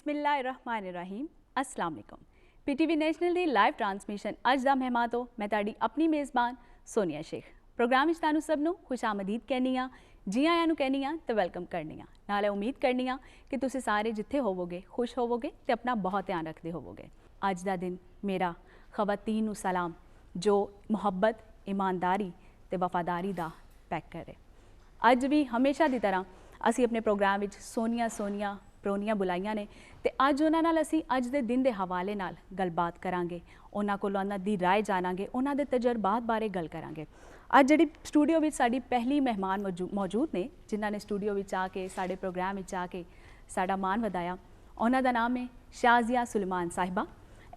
बिस्मिल्लाहिर्रहमानिर्रहीम अस्सलाम वालेकुम। PTV national the live transmission अज दा मेहमान तो मैं ताड़ी अपनी मेज़बान सोनिया शेख। प्रोग्राम विच तानू सब नू खुशामदीद कहनी आ, जी आयां नू कहनी आ ते वेलकम करनी आ। नाले उम्मीद करनी आ कि तुसी सारे जिथे होवोगे खुश होवोगे ते अपना बहुत ध्यान रखते होवोगे। अज दा दिन मेरा खवातीन नू सलाम जो मुहब्बत, ईमानदारी ते वफादारी दा पैक करे। अज भी हमेशा की तरह असी अपने प्रोग्राम में सोनिया परौनियां बुलाइयां ने ते अज उन्हां नाल असी अज दे दिन दे हवाले नाल गलबात करांगे, उन्हां कोलों उन्हां दी राय जानांगे, उन्हां दे तजर्बात बारे गल करांगे। अज जिहड़ी स्टूडियो में साडी पहली मेहमान मौजूद ने जिन्हां ने स्टूडियो में आके साडे प्रोग्राम में आके साडा मान वधाया, उन्हां दा नाम है शाजिया सुलेमान साहिबा।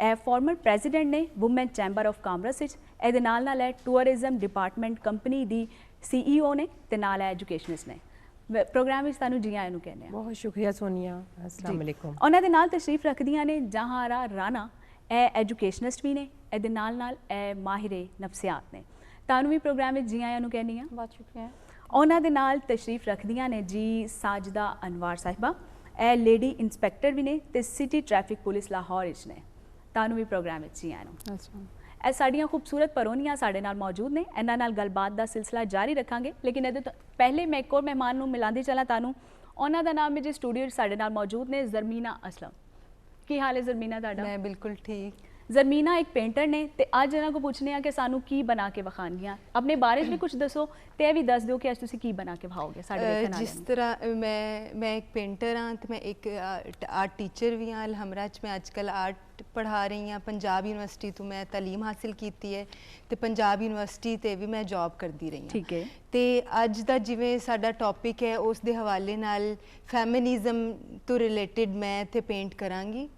ए फॉर्मर प्रेजिडेंट ने वुमेन चैंबर ऑफ कामर्स विच, एदे नाल नाल टूरिज्म डिपार्टमेंट कंपनी दी CEO ने ते नाल एजुकेशनिस्ट ने। प्रोग्राम में सानू जी आयां नू कहने आ। बहुत शुक्रिया सोनिया, अस्सलाम वालेकुम। उन्हां दे नाल तशरीफ रखदियां ने जहारा राणा, ए एजुकेशनिस्ट भी ने, एदे नाल नाल ए माहिरे नफसियात ने। तानू भी प्रोग्राम में जी आयां नू कहनी आ। बहुत शुक्रिया। उन्हां दे नाल तशरीफ रखदियां ने जी साजिदा अनवार साहिबा, ए लेडी इंस्पैक्टर भी ने ते सिटी ट्रैफिक पुलिस लाहौर विच ने। तानू भी प्रोग्राम में जी आयां नू। ए साड़ियां खूबसूरत परौनियां साडे नाल मौजूद ने, इन्हां नाल गलबात दा सिलसिला जारी रखांगे। लेकिन एदे तो पहले मैं एक और मेहमान नू मिलांदी चला तानू। उन्हां दा नाम है जी स्टूडियो साडे नाल मौजूद ने ज़रमीना असलम। की हाल है ज़रमीना ताड़ा? मैं बिल्कुल ठीक। ज़रमीना एक पेंटर ने ते अज इन्हां को पूछने आ कि सानू की बना के विखानियां, अपने बारे च भी कुछ दसो ते भी दस दो कि अज तुसीं की बना के विखाओगे साडे देखण वाले। जिस तरह मैं एक पेंटर हाँ तो मैं एक आर्ट टीचर भी हाँ। अलहमरा च मैं अजकल आर्ट पढ़ा रही हाँ। पंजाब यूनिवर्सिटी तो मैं तालीम हासिल की है तो पंजाब यूनिवर्सिटी ते भी मैं जॉब करती रही हाँ। ठीक है। तो अज का जिवें साडा टॉपिक है उस दे हवाले नाल फैमिनिज्म तो रिलेटेड मैं इत्थे पेंट करांगी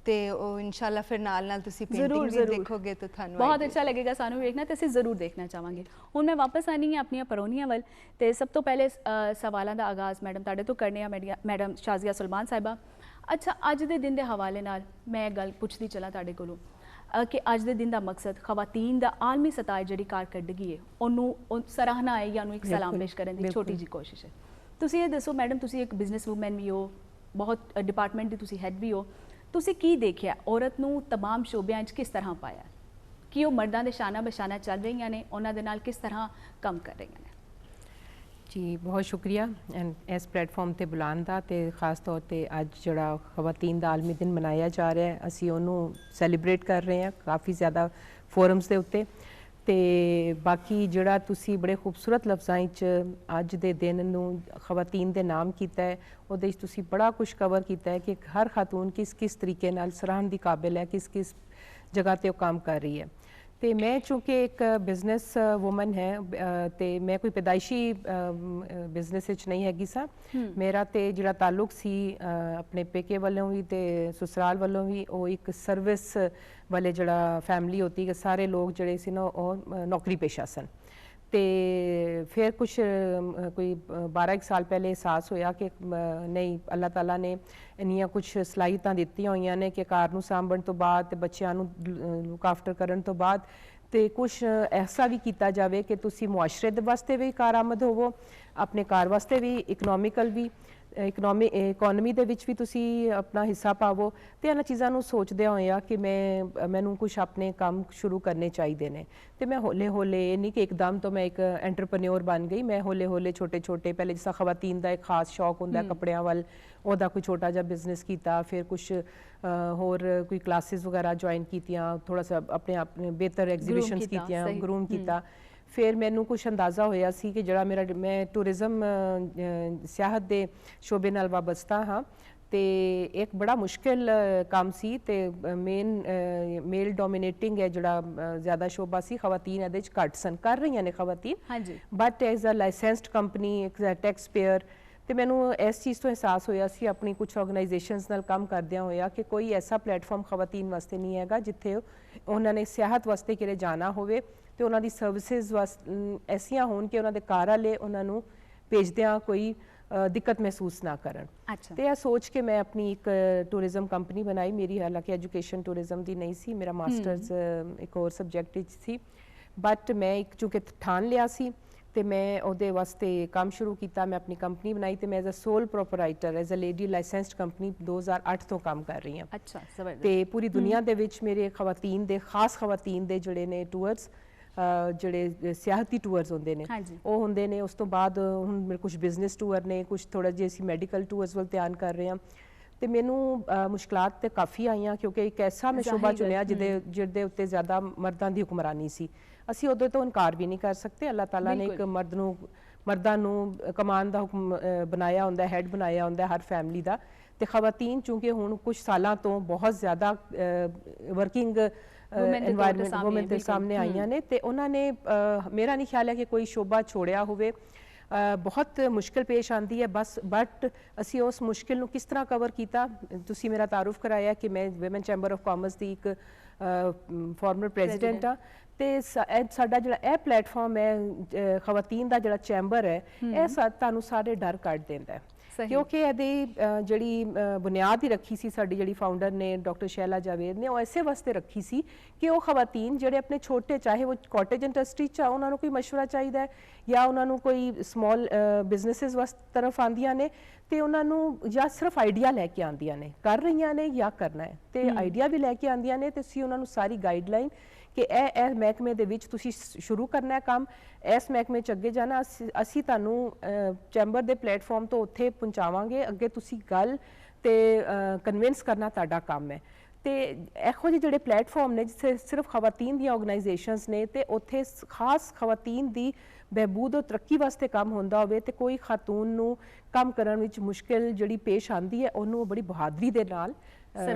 ते इंशाल्लाह फिर नाल नाल तुसी पेंटिंग भी देखोगे तो थानू बहुत अच्छा लगेगा सानू देखना ते असीं जरूर देखना चाहांगे। हुण मैं वापस आनी है अपनी परौनियां वल ते सब तो पहले सवालों का आगाज़ मैडम ताड़े तो करने आ। मैडम शाजिया सुलेमान साहिबा, अच्छा अज दे दिन दे हवाले नाल मैं गल पुछदी चला ताड़े कोलों कि अज दे दिन का मकसद खवातीन दा आलमी सतह जिहड़ी कारकरदगी है उन्होंने सराहना है या उन्होंने एक सलाम पेश करने की छोटी जी कोशिश है। तुसीं ये दसो मैडम, तुसीं एक बिजनेस वूमैन भी हो, बहुत डिपार्टमेंट की तुसीं हैड भी हो, तुसीं की देखिया औरत नूं तमाम शोबियां च किस तरह पाया कि वो मर्दां दे शाना बशाना चल रही ने, उन्हां दे नाल किस तरह कम कर रही ने? जी बहुत शुक्रिया एंड इस प्लेटफॉर्म ते बुलाने दा ते खास तौर ते अज जड़ा खवातीन दा आलमी दिन मनाया जा रहा है, असी उन्होंने सैलीब्रेट कर रहे हैं काफ़ी ज़्यादा फोरम्स के उत्ते। ते बाकी जड़ा तुसी बड़े खूबसूरत लफ्ज़ां च अज दे दिन नूं खवातीन दे नाम कीता है, उहदे च तुसी बड़ा कुछ कवर किया है कि हर खातून किस किस तरीके नाल सराहन दी काबिल है, किस किस जगह ते काम कर रही है। तो मैं चूँकि एक बिजनेस वूमन है तो मैं कोई पैदाइशी बिजनेस नहीं हैगी सा। मेरा तो जिहड़ा ताल्लुक सी अपने पेके वालों भी तो ससुराल वालों भी वो एक सर्विस वाले जड़ा फैमिली होती है, सारे लोग जड़े सी ना नौकरी पेशा सन। तो फिर कुछ कोई 12 साल पहले एहसास होया कि नहीं अल्लाह ताला ने इन्नियां कुछ सलाहियतां दित्तियां होईयां ने कि घर नूं सांभण तो बाद बच्चों नूं लुक आफ्टर करन तो बाद तो कुछ ऐसा भी किया जाए कि तुसी मुआशरे दे वास्ते भी कारआमद होवो, अपने घर वास्ते भी इकनॉमिकल भी इकोनॉमी दे विच भी तुसी अपना हिस्सा पावो। तो इन्हां चीज़ां नूं सोचदे होया कि मैनूं कुछ अपने काम शुरू करने चाहिए ने। तो मैं हौले हौले नहीं कि एकदम तो मैं एक एंटरप्रेन्योर बन गई, मैं हौले हौले छोटे छोटे पहले जिस खवातीन का एक खास शौक होंदा कपड़ियां वाल ओहदा कोई छोटा जा बिजनेस किया, फिर कुछ होर कोई क्लासेस वगैरह ज्वाइन कीतियां, थोड़ा सा अपने बेहतर एग्जीबिशंस कीतियां, ग्रूम किया। फिर मैनू कुछ अंदाज़ा होया सी कि जड़ा मेरा मैं टूरिज्म सियाहत दे शोबे नाल वाबस्ता हाँ तो एक बड़ा मुश्किल काम सी ते मेल डोमिनेटिंग है जड़ा ज़्यादा शोबा सी, खवातीन एहदे च घट सन कर रही ने खवातीन। हाँ जी। But as a licensed company एक टैक्स पेयर तो मैनू इस चीज़ तो एहसास होया सी अपनी कुछ ऑर्गेनाइजेशनस नाल काम करदियां होया कि कोई ऐसा प्लेटफॉर्म खवातीन वास्ते नहीं हैगा जिथे उन्होंने सियाहत वास्ते किरे जाना होवे तो उन्होंने सर्विसेज ऐसियां होन कि उन्होंने घर वाले उन्होंने भेजदियां कोई दिक्कत महसूस ना करन। अच्छा। तो यह सोच के मैं अपनी एक टूरिज्म कंपनी बनाई। मेरी हालांकि एजुकेशन टूरिज्म की नहीं सी, मेरा मास्टर्स एक और सबजैक्ट सी, बट मैं एक चूँकि ठान लिया सी ਤੇ ਮੈਂ ਉਹਦੇ ਵਾਸਤੇ ਕੰਮ ਸ਼ੁਰੂ ਕੀਤਾ। ਮੈਂ ਆਪਣੀ ਕੰਪਨੀ ਬਣਾਈ ਤੇ ਮੈਂ as a sole proprietor as a lady licensed company 2008 ਤੋਂ ਕੰਮ ਕਰ ਰਹੀ ਹਾਂ। ਅੱਛਾ, ਜ਼ਬਰਦਸਤ। ਤੇ ਪੂਰੀ ਦੁਨੀਆ ਦੇ ਵਿੱਚ ਮੇਰੇ ਖਵਾਤੀਨ ਦੇ ਖਾਸ ਖਵਾਤੀਨ ਦੇ ਜਿਹੜੇ ਨੇ ਟੂਰਸ, ਜਿਹੜੇ ਸਿਆਹਤੀ ਟੂਰਸ ਹੁੰਦੇ ਨੇ ਹਾਂਜੀ। ਉਹ ਹੁੰਦੇ ਨੇ। ਉਸ ਤੋਂ ਬਾਅਦ ਹੁਣ ਮੇਰੇ ਕੁਝ ਬਿਜ਼ਨਸ ਟੂਰ ਨੇ, ਕੁਝ ਥੋੜਾ ਜਿਹਾ ਅਸੀਂ ਮੈਡੀਕਲ ਟੂਰਸ ਵੱਲ ਧਿਆਨ ਕਰ ਰਹੇ ਹਾਂ। ਤੇ ਮੈਨੂੰ ਮੁਸ਼ਕਲਾਤ ਤੇ ਕਾਫੀ ਆਈਆਂ ਕਿਉਂਕਿ ਇੱਕ ਐਸਾ ਮੈਂ ਸ਼ੋਭਾ ਚੁਣਿਆ ਜਿਹਦੇ ਉੱਤੇ ਜ਼ਿਆਦਾ ਮਰਦਾਂ ਦੀ ਹੁਕਮਰਾਨੀ ਸੀ। ਅਸੀਂ ਉਹਦੇ ਤੋਂ ਇਨਕਾਰ ਵੀ ਨਹੀਂ ਕਰ ਸਕਦੇ। ਅੱਲਾਹ ਤਾਲਾ ਨੇ ਇੱਕ ਮਰਦਾਂ ਨੂੰ ਕਮਾਨ ਦਾ ਹੁਕਮ ਬਣਾਇਆ ਹੁੰਦਾ, ਹੈਡ ਬਣਾਇਆ ਹੁੰਦਾ ਹਰ ਫੈਮਿਲੀ ਦਾ। ਤੇ ਖਵਾਤੀਨ ਚੂੰਕਿ ਹੁਣ ਕੁਝ ਸਾਲਾਂ ਤੋਂ ਬਹੁਤ ਜ਼ਿਆਦਾ ਵਰਕਿੰਗ एनवायरमेंट वुमेन के सामने आईयां ने ते उन्होंने मेरा नहीं ख्याल है कि कोई शोभा छोड़िया होवे। बहुत मुश्किल पेश आती है बस, बट असी उस मुश्किल नूं किस तरह कवर किया। तुसी मेरा तारुफ कराया कि मैं वुमेन चैंबर ऑफ कॉमर्स की एक फॉर्मर प्रेजिडेंट हाँ। तो साडा जिहड़ा यह प्लेटफॉर्म है खवातीन का जिहड़ा चैंबर है, यह तुहानूं सारे डर कढ दिंदा है क्योंकि ਇਹਦੀ ਜਿਹੜੀ ਬੁਨਿਆਦ ਹੀ ਰੱਖੀ ਸੀ ਸਾਡੀ ਜਿਹੜੀ ਫਾਊਂਡਰ ਨੇ ਡਾਕਟਰ ਸ਼ੈਲਾ ਜਾਵੇਦ ਨੇ, ਉਹ ਐਸੇ ਵਾਸਤੇ ਰੱਖੀ ਸੀ ਕਿ ਉਹ ਖਵਾਤੀਨ ਜਿਹੜੇ ਆਪਣੇ ਛੋਟੇ, ਚਾਹੇ ਉਹ ਕਾਟੇਜ ਇੰਡਸਟਰੀ 'ਚ ਆ, ਉਹਨਾਂ ਨੂੰ ਕੋਈ ਮਸ਼ਵਰਾ ਚਾਹੀਦਾ ਹੈ ਜਾਂ ਉਹਨਾਂ ਨੂੰ ਕੋਈ ਸਮਾਲ ਬਿਜ਼ਨੈਸਿਸ ਵਾਸਤੇ ਤਰਫ ਆਉਂਦੀਆਂ ਨੇ ਤੇ ਉਹਨਾਂ ਨੂੰ ਜਾਂ ਸਿਰਫ ਆਈਡੀਆ ਲੈ ਕੇ ਆਉਂਦੀਆਂ ਨੇ, ਕਰ ਰਹੀਆਂ ਨੇ ਜਾਂ ਕਰਨਾ ਹੈ, ਤੇ ਆਈਡੀਆ ਵੀ ਲੈ ਕੇ ਆਉਂਦੀਆਂ ਨੇ ਤੇ ਅਸੀਂ ਉਹਨਾਂ ਨੂੰ ਸਾਰੀ ਗਾਈਡਲਾਈਨ ਕਿ ਇਹ ਮਹਿਕਮੇ ਦੇ ਵਿੱਚ ਤੁਸੀਂ ਸ਼ੁਰੂ ਕਰਨਾ ਹੈ ਕੰਮ, ਇਸ ਮਹਿਕਮੇ 'ਚ ਅੱਗੇ ਜਾਣਾ, ਅਸੀਂ ਤੁਹਾਨੂੰ ਚੈਂਬਰ ਦੇ ਪਲੇਟਫਾਰਮ ਤੋਂ ਉੱਥੇ ਪਹੁੰਚਾਵਾਂਗੇ, ਅੱਗੇ ਤੁਸੀਂ ਗੱਲ ਤੇ ਕਨਵਿੰਸ ਕਰਨਾ ਤੁਹਾਡਾ ਕੰਮ ਹੈ। ਤੇ ਇਹੋ ਜਿਹੇ ਜਿਹੜੇ ਪਲੇਟਫਾਰਮ ਨੇ ਜਿੱਥੇ ਸਿਰਫ ਖਵਾਤੀਨ ਦੀਆਂ ਆਰਗੇਨਾਈਜੇਸ਼ਨਸ ਨੇ ਤੇ ਉੱਥੇ ਖਾਸ ਖਵਾਤੀਨ ਦੀ ਬਹਿਬੂਦ ਔਰ ਤਰੱਕੀ ਵਾਸਤੇ ਕੰਮ ਹੁੰਦਾ ਹੋਵੇ ਤੇ ਕੋਈ ਖਾਤੂਨ ਨੂੰ ਕੰਮ ਕਰਨ ਵਿੱਚ ਮੁਸ਼ਕਿਲ ਜਿਹੜੀ ਪੇਸ਼ ਆਉਂਦੀ ਹੈ ਉਹਨੂੰ ਬੜੀ ਬਹਾਦਰੀ ਦੇ ਨਾਲ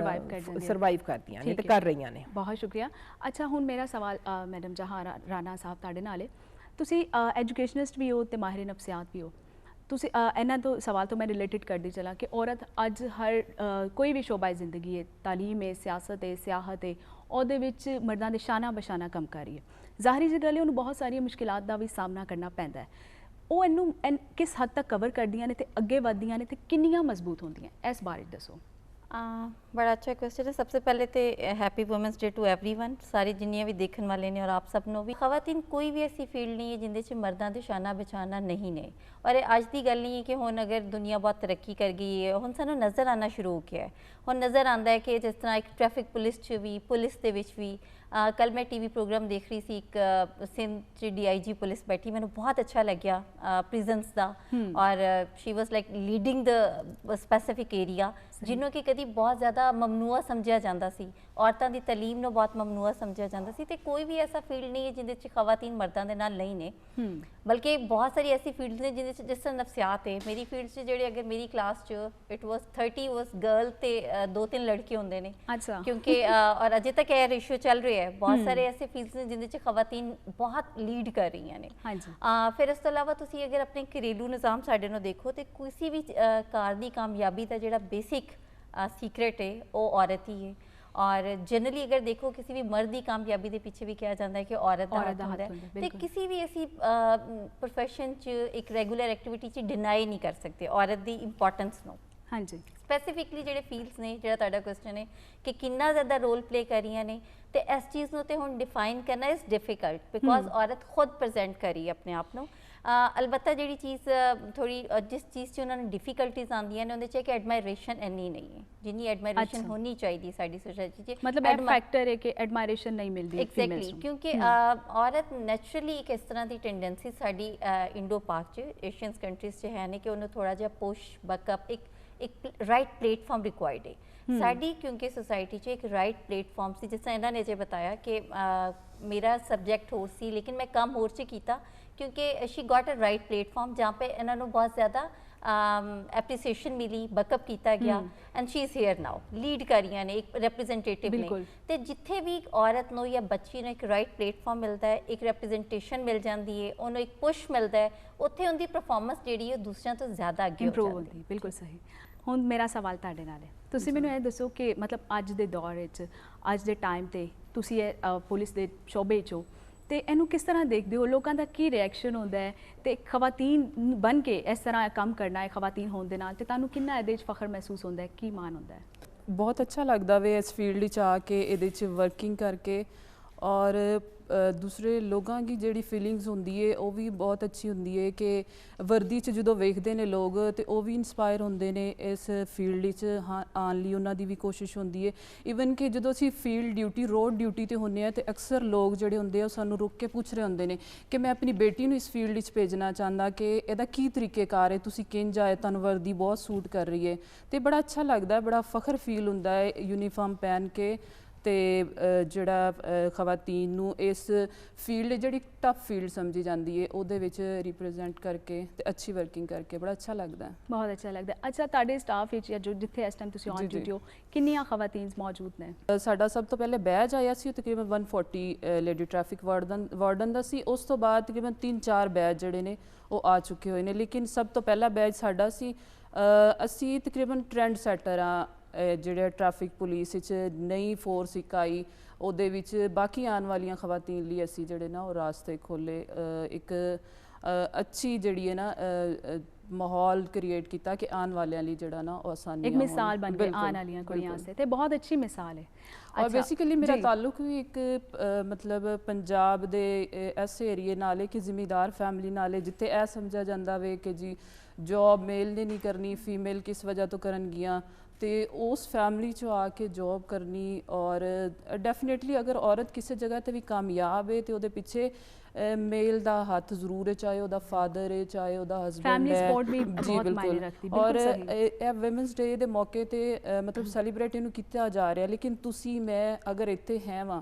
ਸਰਵਾਈਵ ਕਰਦੀਆਂ ਨੇ ਤੇ ਕਰ ਰਹੀਆਂ ਨੇ। ਬਹੁਤ ਸ਼ੁਕਰੀਆ। ਅੱਛਾ, ਹੁਣ ਮੇਰਾ ਸਵਾਲ ਮੈਡਮ ਜਹਾਂ ਰਾਣਾ ਸਾਹਿਬ ਤੁਹਾਡੇ ਨਾਲ ਹੈ। ਤੁਸੀਂ ਐਜੂਕੇਸ਼ਨਿਸਟ ਵੀ ਹੋ ਤੇ ਮਾਹਿਰ ਨਫਸਿਆਤ ਵੀ ਹੋ। ਤੁਸੀਂ ਇਹਨਾਂ ਤੋਂ ਸਵਾਲ ਤੋਂ ਮੈਂ ਰਿਲੇਟਡ ਕਰਦੀ ਚਲਾਂ ਕਿ ਔਰਤ ਅੱਜ ਹਰ ਕੋਈ ਵੀ ਸ਼ੋਬਾ ਜ਼ਿੰਦਗੀ ਹੈ, ਤਾਲੀਮ ਹੈ, ਸਿਆਸਤ ਹੈ, ਸਿਆਹਤ ਹੈ, ਉਹਦੇ ਵਿੱਚ ਮਰਦਾਂ ਦੇ ਸ਼ਾਨਾ ਬਸ਼ਾਨਾ ਕੰਮ ਕਰ ਰਹੀ ਹੈ। ਜ਼ਾਹਰੀ ਜਿਹੀ ਗੱਲ ਹੈ, ਉਹਨੂੰ ਬਹੁਤ ਸਾਰੀਆਂ ਮੁਸ਼ਕਿਲਾਤ ਦਾ ਵੀ ਸਾਹਮਣਾ ਕਰਨਾ ਪੈਂਦਾ ਹੈ। ਉਹ ਇਹਨੂੰ ਕਿਸ ਹੱਦ ਤੱਕ ਕਵਰ ਕਰਦੀਆਂ ਨੇ ਤੇ ਅੱਗੇ ਵਧਦੀਆਂ ਨੇ ਤੇ ਕਿੰਨੀਆਂ ਮਜ਼ਬੂਤ ਹੁੰਦੀਆਂ, ਇਸ ਬਾਰੇ ਦੱਸੋ। बड़ा अच्छा क्वेश्चन है। सबसे पहले तो happy women's day to everyone, सारी जिन्नियां भी देखने वाले ने और आप सब नो भी। खवातीन कोई भी ऐसी फील्ड नहीं है जिंदे च मर्दां दे शाना बचाना नहीं ने। और अज की गल नहीं है कि हुण अगर दुनिया बहुत तरक्की कर गई है, हुण सानूं नज़र आना शुरू हो गया है। हुण नज़र आंदा है कि जिस तरह एक ट्रैफिक पुलिस च भी, पुलिस दे विच भी कल मैं टीवी प्रोग्राम देख रही थी, एक सिंध च DIG पुलिस बैठी, मैंने बहुत अच्छा लग्या प्रिजनस का, और she was like leading the specific area जिन्हों की कभी बहुत ज़्यादा ममनुआ समझा जाता सी, औरतों की तलीम नूं बहुत ममनुआ समझा जाता सी। ते कोई भी ऐसा फील्ड नहीं है जिंदे च खवातीन मर्दां दे नाल नहीं ने, बल्कि बहुत सारी ऐसी फील्ड ने जिंदे च जिस तरह नफसियात है। मेरी फील्ड च जेह्ड़े अगर मेरी क्लास च इट वॉज 30 वॉज गर्ल ते 2-3 लड़के होंदे ने। अच्छा। क्योंकि और अजे तक यह रेशियो चल रहा है। बहुत सारे ऐसे फील्ड्स ने जिंदे च खवातीन बहुत लीड कर रही हैं ने। हाँ जी। फिर इस तो इलावा तुसी अगर अपने घरेलू निज़ाम साडे नूं देखो तो किसी भी कार दी कामयाबी दा जेह्ड़ा बेसिक सीक्रेट है वो औरत ही है। और जनरली अगर देखो किसी भी मर्द की कामयाबी के पीछे भी कहा जाता है कि औरत का हाथ होता है। तो किसी भी ऐसी प्रोफेशन च एक रेगुलर एक्टिविटी च डिनाई नहीं कर सकते औरत की इंपॉर्टेंस नो। हाँ जी। स्पैसीफिकली जो फील्ड्स ने जो क्वेश्चन है कि कितना ज़्यादा रोल प्ले कर रही ने, तो इस चीज़ को तो हुण डिफाइन करना इज़ डिफिकल्ट बिकॉज औरत खुद प्रजेंट करी अपने आप को। अलबत्ता जी चीज़ थोड़ी जिस चीज़ से उन्होंने डिफिकल्टीज आंदियां ने उहदे च कि एडमायरेशन इन्नी नहीं है जिन्नी एडमायरेशन होनी चाहिए साडी सोसाइटी च। मतलब एक फैक्टर है कि एडमायरेशन नहीं मिलती। एग्जैक्टली, क्योंकि औरत नैचुरली एक इस तरह की टेंडेंसी साडी इंडो पाक च एशियन कंट्रीज च है ने कि उन्हें थोड़ा जिहा पुश बकअप एक राइट प्लेटफॉर्म रिक्वायर्ड है साडी, क्योंकि सोसाइटी च एक राइट प्लेटफॉर्म सी। जिस तरह इन्होंने जो बताया कि मेरा सबजैक्ट होर सी लेकिन मैं काम होर च कीता क्योंकि she got a right platform जहाँ पे इन्होंने बहुत ज़्यादा एप्रीसीएशन मिली, बकअप किया गया and she is here now lead करियां ने एक रिप्रेजेंटेटिव ने। तो जिथे भी एक औरत नो या बच्ची ने एक राइट प्लेटफॉर्म मिलता है, एक रिप्रेजेंटेशन मिल जाती है, उन्होंने एक पुश मिलता है, उत्थे उनकी परफॉर्मेंस जी दूसरों तो ज़्यादा अगे इंप्रूव होती है। बिल्कुल सही। हुण मेरा सवाल तुहाडे नाल है, तुसीं मैनूं इह दसो कि मतलब अज दे दौर विच अज दे टाइम ते तुसीं पुलिस दे शोबे चो तो इनू किस तरह देखते हो, लोगों का की रिएक्शन होता है, तो खवातीन बन के इस तरह काम करना है खवातीन होने नाल ते तुहानूं कितना इहदे च फखर महसूस होता है, की मान होता है? बहुत अच्छा लगता वे इस फील्ड च आके इहदे च वर्किंग करके। और ਦੂਸਰੇ ਲੋਕਾਂ ਦੀ ਜਿਹੜੀ ਫੀਲਿੰਗਸ ਹੁੰਦੀ ਹੈ ਉਹ ਵੀ ਬਹੁਤ ਅੱਛੀ ਹੁੰਦੀ ਹੈ ਕਿ ਵਰਦੀ 'ਚ ਜਦੋਂ ਵੇਖਦੇ ਨੇ ਲੋਕ ਤੇ ਉਹ ਵੀ ਇਨਸਪਾਇਰ ਹੁੰਦੇ ਨੇ ਇਸ ਫੀਲਡ ਵਿੱਚ ਆਉਣ ਲਈ, ਉਹਨਾਂ ਦੀ ਵੀ ਕੋਸ਼ਿਸ਼ ਹੁੰਦੀ ਹੈ। ਈਵਨ ਕਿ ਜਦੋਂ ਅਸੀਂ ਫੀਲਡ ਡਿਊਟੀ ਰੋਡ ਡਿਊਟੀ ਤੇ ਹੁੰਦੇ ਆ ਤੇ ਅਕਸਰ ਲੋਕ ਜਿਹੜੇ ਹੁੰਦੇ ਆ ਉਹ ਸਾਨੂੰ ਰੁਕ ਕੇ ਪੁੱਛ ਰਹੇ ਹੁੰਦੇ ਨੇ ਕਿ ਮੈਂ ਆਪਣੀ ਬੇਟੀ ਨੂੰ ਇਸ ਫੀਲਡ ਵਿੱਚ ਭੇਜਣਾ ਚਾਹੁੰਦਾ ਕਿ ਇਹਦਾ ਕੀ ਤਰੀਕੇਕਾਰ ਹੈ, ਤੁਸੀਂ ਕਿੰਝ ਆਏ, ਤੁਹਾਨੂੰ ਵਰਦੀ ਬਹੁਤ ਸੂਟ ਕਰ ਰਹੀ ਹੈ। ਤੇ ਬੜਾ ਅੱਛਾ ਲੱਗਦਾ, ਬੜਾ ਫਖਰ ਫੀਲ ਹੁੰਦਾ ਹੈ ਯੂਨੀਫਾਰਮ ਪਹਿਨ ਕੇ ਤੇ ਜਿਹੜਾ ਖਵਾਤੀਨ ਨੂੰ ਇਸ ਫੀਲਡ ਜਿਹੜੀ ਟਫ ਫੀਲਡ ਸਮਝੀ ਜਾਂਦੀ ਹੈ ਉਹਦੇ ਵਿੱਚ ਰਿਪਰੈਜ਼ੈਂਟ ਕਰਕੇ ਤੇ ਅੱਛੀ ਵਰਕਿੰਗ ਕਰਕੇ ਬੜਾ ਅੱਛਾ ਲੱਗਦਾ ਹੈ। ਬਹੁਤ ਅੱਛਾ ਲੱਗਦਾ। ਅੱਛਾ, ਤੁਹਾਡੇ ਸਟਾਫ ਵਿੱਚ ਜਾਂ ਜੋ ਜਿੱਥੇ ਇਸ ਟਾਈਮ ਤੁਸੀਂ ਔਨ ਡਿਊਟੀ ਹੋ ਕਿੰਨੀਆਂ ਖਵਾਤੀਨ ਮੌਜੂਦ ਨੇ? ਸਾਡਾ ਸਭ ਤੋਂ ਪਹਿਲੇ ਬੈਚ ਆਇਆ ਸੀ ਤਕਰੀਬਨ 140 ਲੇਡੀ ਟ੍ਰੈਫਿਕ ਵਾਰਡਨ ਦਾ ਸੀ। ਉਸ ਤੋਂ ਬਾਅਦ ਤਕਰੀਬਨ 3-4 ਬੈਚ ਜਿਹੜੇ ਨੇ ਉਹ ਆ ਚੁੱਕੇ ਹੋਏ ਨੇ, ਲੇਕਿਨ ਸਭ ਤੋਂ ਪਹਿਲਾ ਬੈਚ ਸਾਡਾ ਸੀ। ਅਸੀਂ ਤਕਰੀਬਨ ਟ੍ਰੈਂਡ ਸੈਟਰ ਆ ਜਿਹੜੇ ਟ੍ਰੈਫਿਕ ਪੁਲਿਸ ਵਿੱਚ ਨਈ ਫੋਰਸ ਇੱਕ ਆਈ ਉਹਦੇ ਵਿੱਚ ਬਾਕੀ ਆਉਣ ਵਾਲੀਆਂ ਖਵਾਤੀਨ ਲਈ ਅਸੀਂ ਜਿਹੜੇ ਨਾ ਉਹ ਰਾਸਤੇ ਖੋਲੇ, ਇੱਕ ਅੱਛੀ ਜਿਹੜੀ ਹੈ ਨਾ ਮਾਹੌਲ ਕ੍ਰੀਏਟ ਕੀਤਾ ਕਿ ਆਉਣ ਵਾਲਿਆਂ ਲਈ ਜਿਹੜਾ ਨਾ ਉਹ ਆਸਾਨੀਆਂ एक मिसाल बन गई आने वाली कुड़ियां से, ते बहुत अच्छी मिसाल है। और बेसिकली मेरा ताल्लुक भी एक मतलब पंजाब दे ऐसे एरिए नाल कि जिमीदार फैमिली नाल जिथे यह समझा जाता वे कि जी जॉब मेल ने नहीं करनी, फीमेल किस वजह तो करन गियां तो उस फैमिली चो आके जॉब करनी। और डेफिनेटली अगर औरत किसी जगह ते भी कामयाब है तो वो पिछे मेल का हाथ जरूर है, चाहे वह फादर है चाहे वह हसबैंड है। जी बिल्कुल। और वुमेंस डे के मौके ते मतलब सैलीब्रेट इनू किया जा रहा है, लेकिन तुसी मैं अगर इत्थे है वां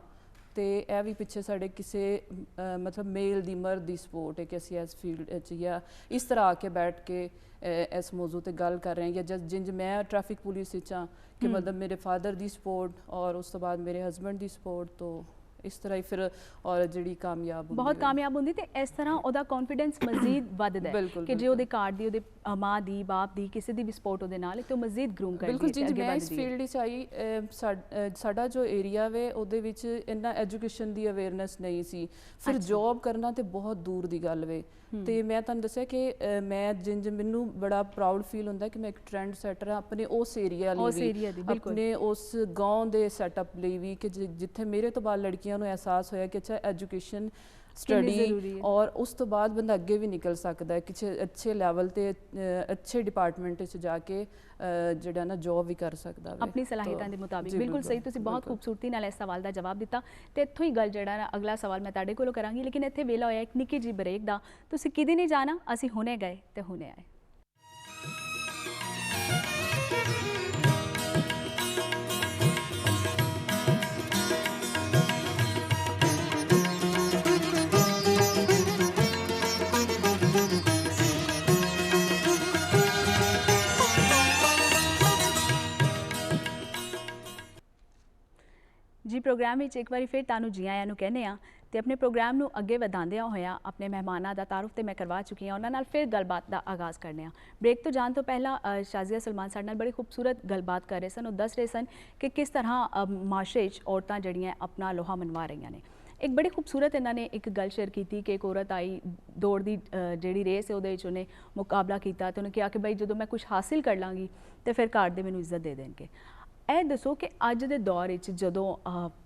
तो यह भी पिछे साढ़े किसी मतलब मेल की मर्द की सपोर्ट है कि असी इस फील्ड या इस तरह आके बैठ के इस मौजू ते गल कर रहे हैं। या जिंज मैं ट्रैफिक पुलिस हाँ कि मतलब मेरे फादर की सपोर्ट और उस तो बाद मेरे हसबैंड की सपोर्ट, तो इस तरह ही फिर और जी कामयाब बहुत कामयाब होंगी तो इस तरह ਉਹਦਾ कॉन्फिडेंस मजीद ਵੱਧਦਾ ਹੈ ਕਿ ਜੇ ਉਹਦੇ ਘਰ ਦੀ ਉਹਦੇ ਮਾਂ ਦੀ ਬਾਪ ਦੀ ਕਿਸੇ ਦੀ ਵੀ ਸਪੋਰਟ ਉਹਦੇ ਨਾਲ ਤੇ ਉਹ ਮਜ਼ੀਦ ਗਰੂਮ ਕਰਦੀ ਹੈ। ਬਿਲਕੁਲ ਜੀ, ਮੈਂ ਇਸ ਫੀਲਡ ਵਿੱਚ ਆਈ ਸਾਡਾ ਜੋ ਏਰੀਆ ਵੇ ਉਹਦੇ ਵਿੱਚ ਇੰਨਾ ਐਜੂਕੇਸ਼ਨ ਦੀ ਅਵੇਅਰਨੈਸ ਨਹੀਂ ਸੀ, ਫਿਰ ਜੌਬ ਕਰਨਾ ਤੇ ਬਹੁਤ ਦੂਰ ਦੀ ਗੱਲ ਵੇ। ਤੇ ਮੈਂ ਤੁਹਾਨੂੰ ਦੱਸਿਆ ਕਿ ਮੈਂ ਜਿੰਜ ਮੈਨੂੰ ਬੜਾ ਪ੍ਰਾਊਡ ਫੀਲ ਹੁੰਦਾ ਕਿ ਮੈਂ ਇੱਕ ਟ੍ਰੈਂਡ ਸੈਟਰ ਹਾਂ ਆਪਣੇ ਉਸ ਏਰੀਆ ਲਈ ਵੀ, ਆਪਣੇ ਉਸ ਗਾਉਂ ਦੇ ਸੈਟਅਪ ਲਈ ਵੀ ਕਿ ਜਿੱਥੇ ਮੇਰੇ ਤੋਂ ਬਾਅਦ ਲੜਕੀਆਂ ਨੂੰ ਅਹਿਸਾਸ ਹੋਇਆ ਕਿ ਅੱਛਾ ਐਜੂਕੇਸ਼ਨ ਸਟੱਡੀ और उस तो बाद बंदा अगे भी निकल सकता है किसी अच्छे लैवल ते अच्छे डिपार्टमेंट जाके ਜਿਹੜਾ ਨਾ ਜੌਬ ਵੀ ਕਰ ਸਕਦਾ ਹੈ ਆਪਣੀ ਸਲਾਹੀਤਾਂ ਦੇ ਮੁਤਾਬਿਕ। ਬਿਲਕੁਲ ਸਹੀ, ਤੁਸੀਂ ਬਹੁਤ ਖੂਬਸੂਰਤੀ ਨਾਲ ਇਸ ਸਵਾਲ ਦਾ ਜਵਾਬ ਦਿੱਤਾ ਤੇ ਇੱਥੋਂ ਹੀ ਗੱਲ ਜਿਹੜਾ ਨਾ ਅਗਲਾ ਸਵਾਲ ਮੈਂ ਤੁਹਾਡੇ ਕੋਲੋਂ ਕਰਾਂਗੀ, ਲੇਕਿਨ ਇੱਥੇ ਵੇਲਾ ਹੋਇਆ ਇੱਕ ਨਿੱਕੀ ਜੀ ਬ੍ਰੇਕ ਦਾ। ਤੁਸੀਂ ਕਿਤੇ ਨਹੀਂ ਜਾਣਾ, ਅਸੀਂ ਹੁਣੇ ਗਏ ਤੇ ਹੁਣੇ ਆਏ। जी प्रोग्राम में एक बार फिर तुहानू जी आयां नू कहने आ ते अपने प्रोग्राम नू अगे वधांदियां होया अपने मेहमानां दा तारुफ ते मैं करवा चुकी हाँ, उन्हां नाल फिर गलबात का आगाज़ करने आ। ब्रेक तो जान तो पहला शाजिया सलमान साडे नाल बड़ी खूबसूरत गलबात कर रहे सन, दस रहे सन कि किस तरह माशरे औरतां जड़ियां अपना लोहा मनवा रही ने। एक बड़ी खूबसूरत इन्होंने एक गल शेयर की कि एक औरत आई दौड़ की जी रेस है उन्हें मुकाबला किया तो उन्हें कहा कि भाई जो मैं कुछ हासिल कर लाँगी तो फिर घर दे मैनू इज्जत दे देंगे। ਇਹ ਦੱਸੋ ਕਿ ਅੱਜ ਦੇ ਦੌਰ ਵਿੱਚ ਜਦੋਂ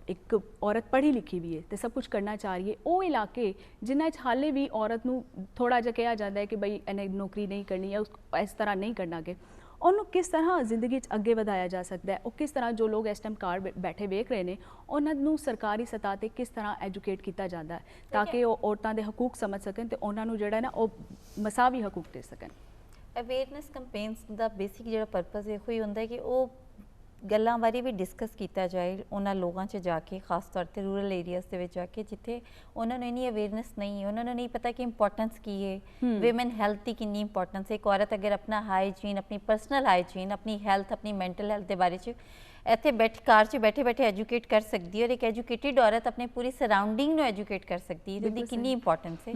ਇੱਕ ਔਰਤ ਪੜ੍ਹੀ ਲਿਖੀ ਵੀ ਹੈ ਤੇ ਸਭ ਕੁਝ ਕਰਨਾ ਚਾਹ ਰਹੀ ਹੈ, ਉਹ ਇਲਾਕੇ ਜਿਨ੍ਹਾਂ 'ਚ ਹਾਲੇ ਵੀ ਔਰਤ ਨੂੰ ਥੋੜ੍ਹਾ ਜਿਹਾ ਕਿਹਾ ਜਾਂਦਾ ਹੈ ਕਿ ਬਈ ਇਹਨੇ ਨੌਕਰੀ ਨਹੀਂ ਕਰਨੀ ਹੈ, ਇਸ ਤਰ੍ਹਾਂ ਨਹੀਂ ਕਰਨਾ ਕਿ ਉਹਨੂੰ ਕਿਸ ਤਰ੍ਹਾਂ ਜ਼ਿੰਦਗੀ 'ਚ ਅੱਗੇ ਵਧਾਇਆ ਜਾ ਸਕਦਾ ਹੈ, ਉਹ ਕਿਸ ਤਰ੍ਹਾਂ ਜੋ ਲੋਕ ਇਸ ਟਾਈਮ ਘਰ ਬੈਠੇ ਵੇਖ ਰਹੇ ਨੇ ਉਹਨਾਂ ਨੂੰ ਸਰਕਾਰੀ ਸਤਹ 'ਤੇ ਕਿਸ ਤਰ੍ਹਾਂ ਐਜੂਕੇਟ ਕੀਤਾ ਜਾਂਦਾ ਹੈ ਤਾਂ ਕਿ ਉਹ ਔਰਤਾਂ ਦੇ ਹਕੂਕ ਸਮਝ ਸਕਣ ਤੇ ਉਹਨਾਂ ਨੂੰ ਜਿਹੜਾ ਨਾ ਉਹ ਮਸਾਵੀ ਹਕੂਕ ਦੇ ਸਕਣ। ਅਵੇਅਰਨੈਸ ਕੰਪੇਨਸ ਦਾ ਬੇਸਿਕ ਜਿਹੜਾ ਪਰਪਸ ਇਹੋ ਹੀ ਹੁੰਦਾ ਕਿ ਉਹ ਗੱਲਾਂ ਬਾਰੇ ਵੀ ਡਿਸਕਸ ਕੀਤਾ ਜਾਏ ਉਹਨਾਂ ਲੋਕਾਂ 'ਚ ਜਾ ਕੇ, ਖਾਸ ਤੌਰ 'ਤੇ ਰੂਰਲ ਏਰੀਆਜ਼ ਦੇ ਵਿੱਚ ਜਾ ਕੇ ਜਿੱਥੇ ਉਹਨਾਂ ਨੂੰ ਇੰਨੀ ਅਵੇਅਰਨੈਸ ਨਹੀਂ ਹੈ, ਉਹਨਾਂ ਨੂੰ ਨਹੀਂ ਪਤਾ ਕਿ ਇੰਪੋਰਟੈਂਸ ਕੀ ਹੈ, ਵਿਮਨ ਹੈਲਥ ਦੀ ਕਿੰਨੀ ਇੰਪੋਰਟੈਂਸ ਹੈ। ਇੱਕ ਔਰਤ ਅਗਰ ਆਪਣਾ ਹਾਈਜੀਨ, ਆਪਣੀ ਪਰਸਨਲ ਹਾਈਜੀਨ, ਆਪਣੀ ਹੈਲਥ, ਆਪਣੀ ਮੈਂਟਲ ਹੈਲਥ ਦੇ ਬਾਰੇ 'ਚ ਇੱਥੇ ਕਾਰ 'ਚ ਬੈਠੇ ਬੈਠੇ ਐਜੂਕੇਟ ਕਰ ਸਕਦੀ ਹੈ ਔਰ ਇੱਕ ਐਜੂਕੇਟਿਡ ਔਰਤ ਆਪਣੇ ਪੂਰੀ ਸਰਾਊਂਡਿੰਗ ਨੂੰ ਐਜੂਕੇਟ ਕਰ ਸਕਦੀ ਹੈ, ਉਹਦੀ ਕਿੰਨੀ ਇੰਪੋਰਟੈਂਸ ਹੈ।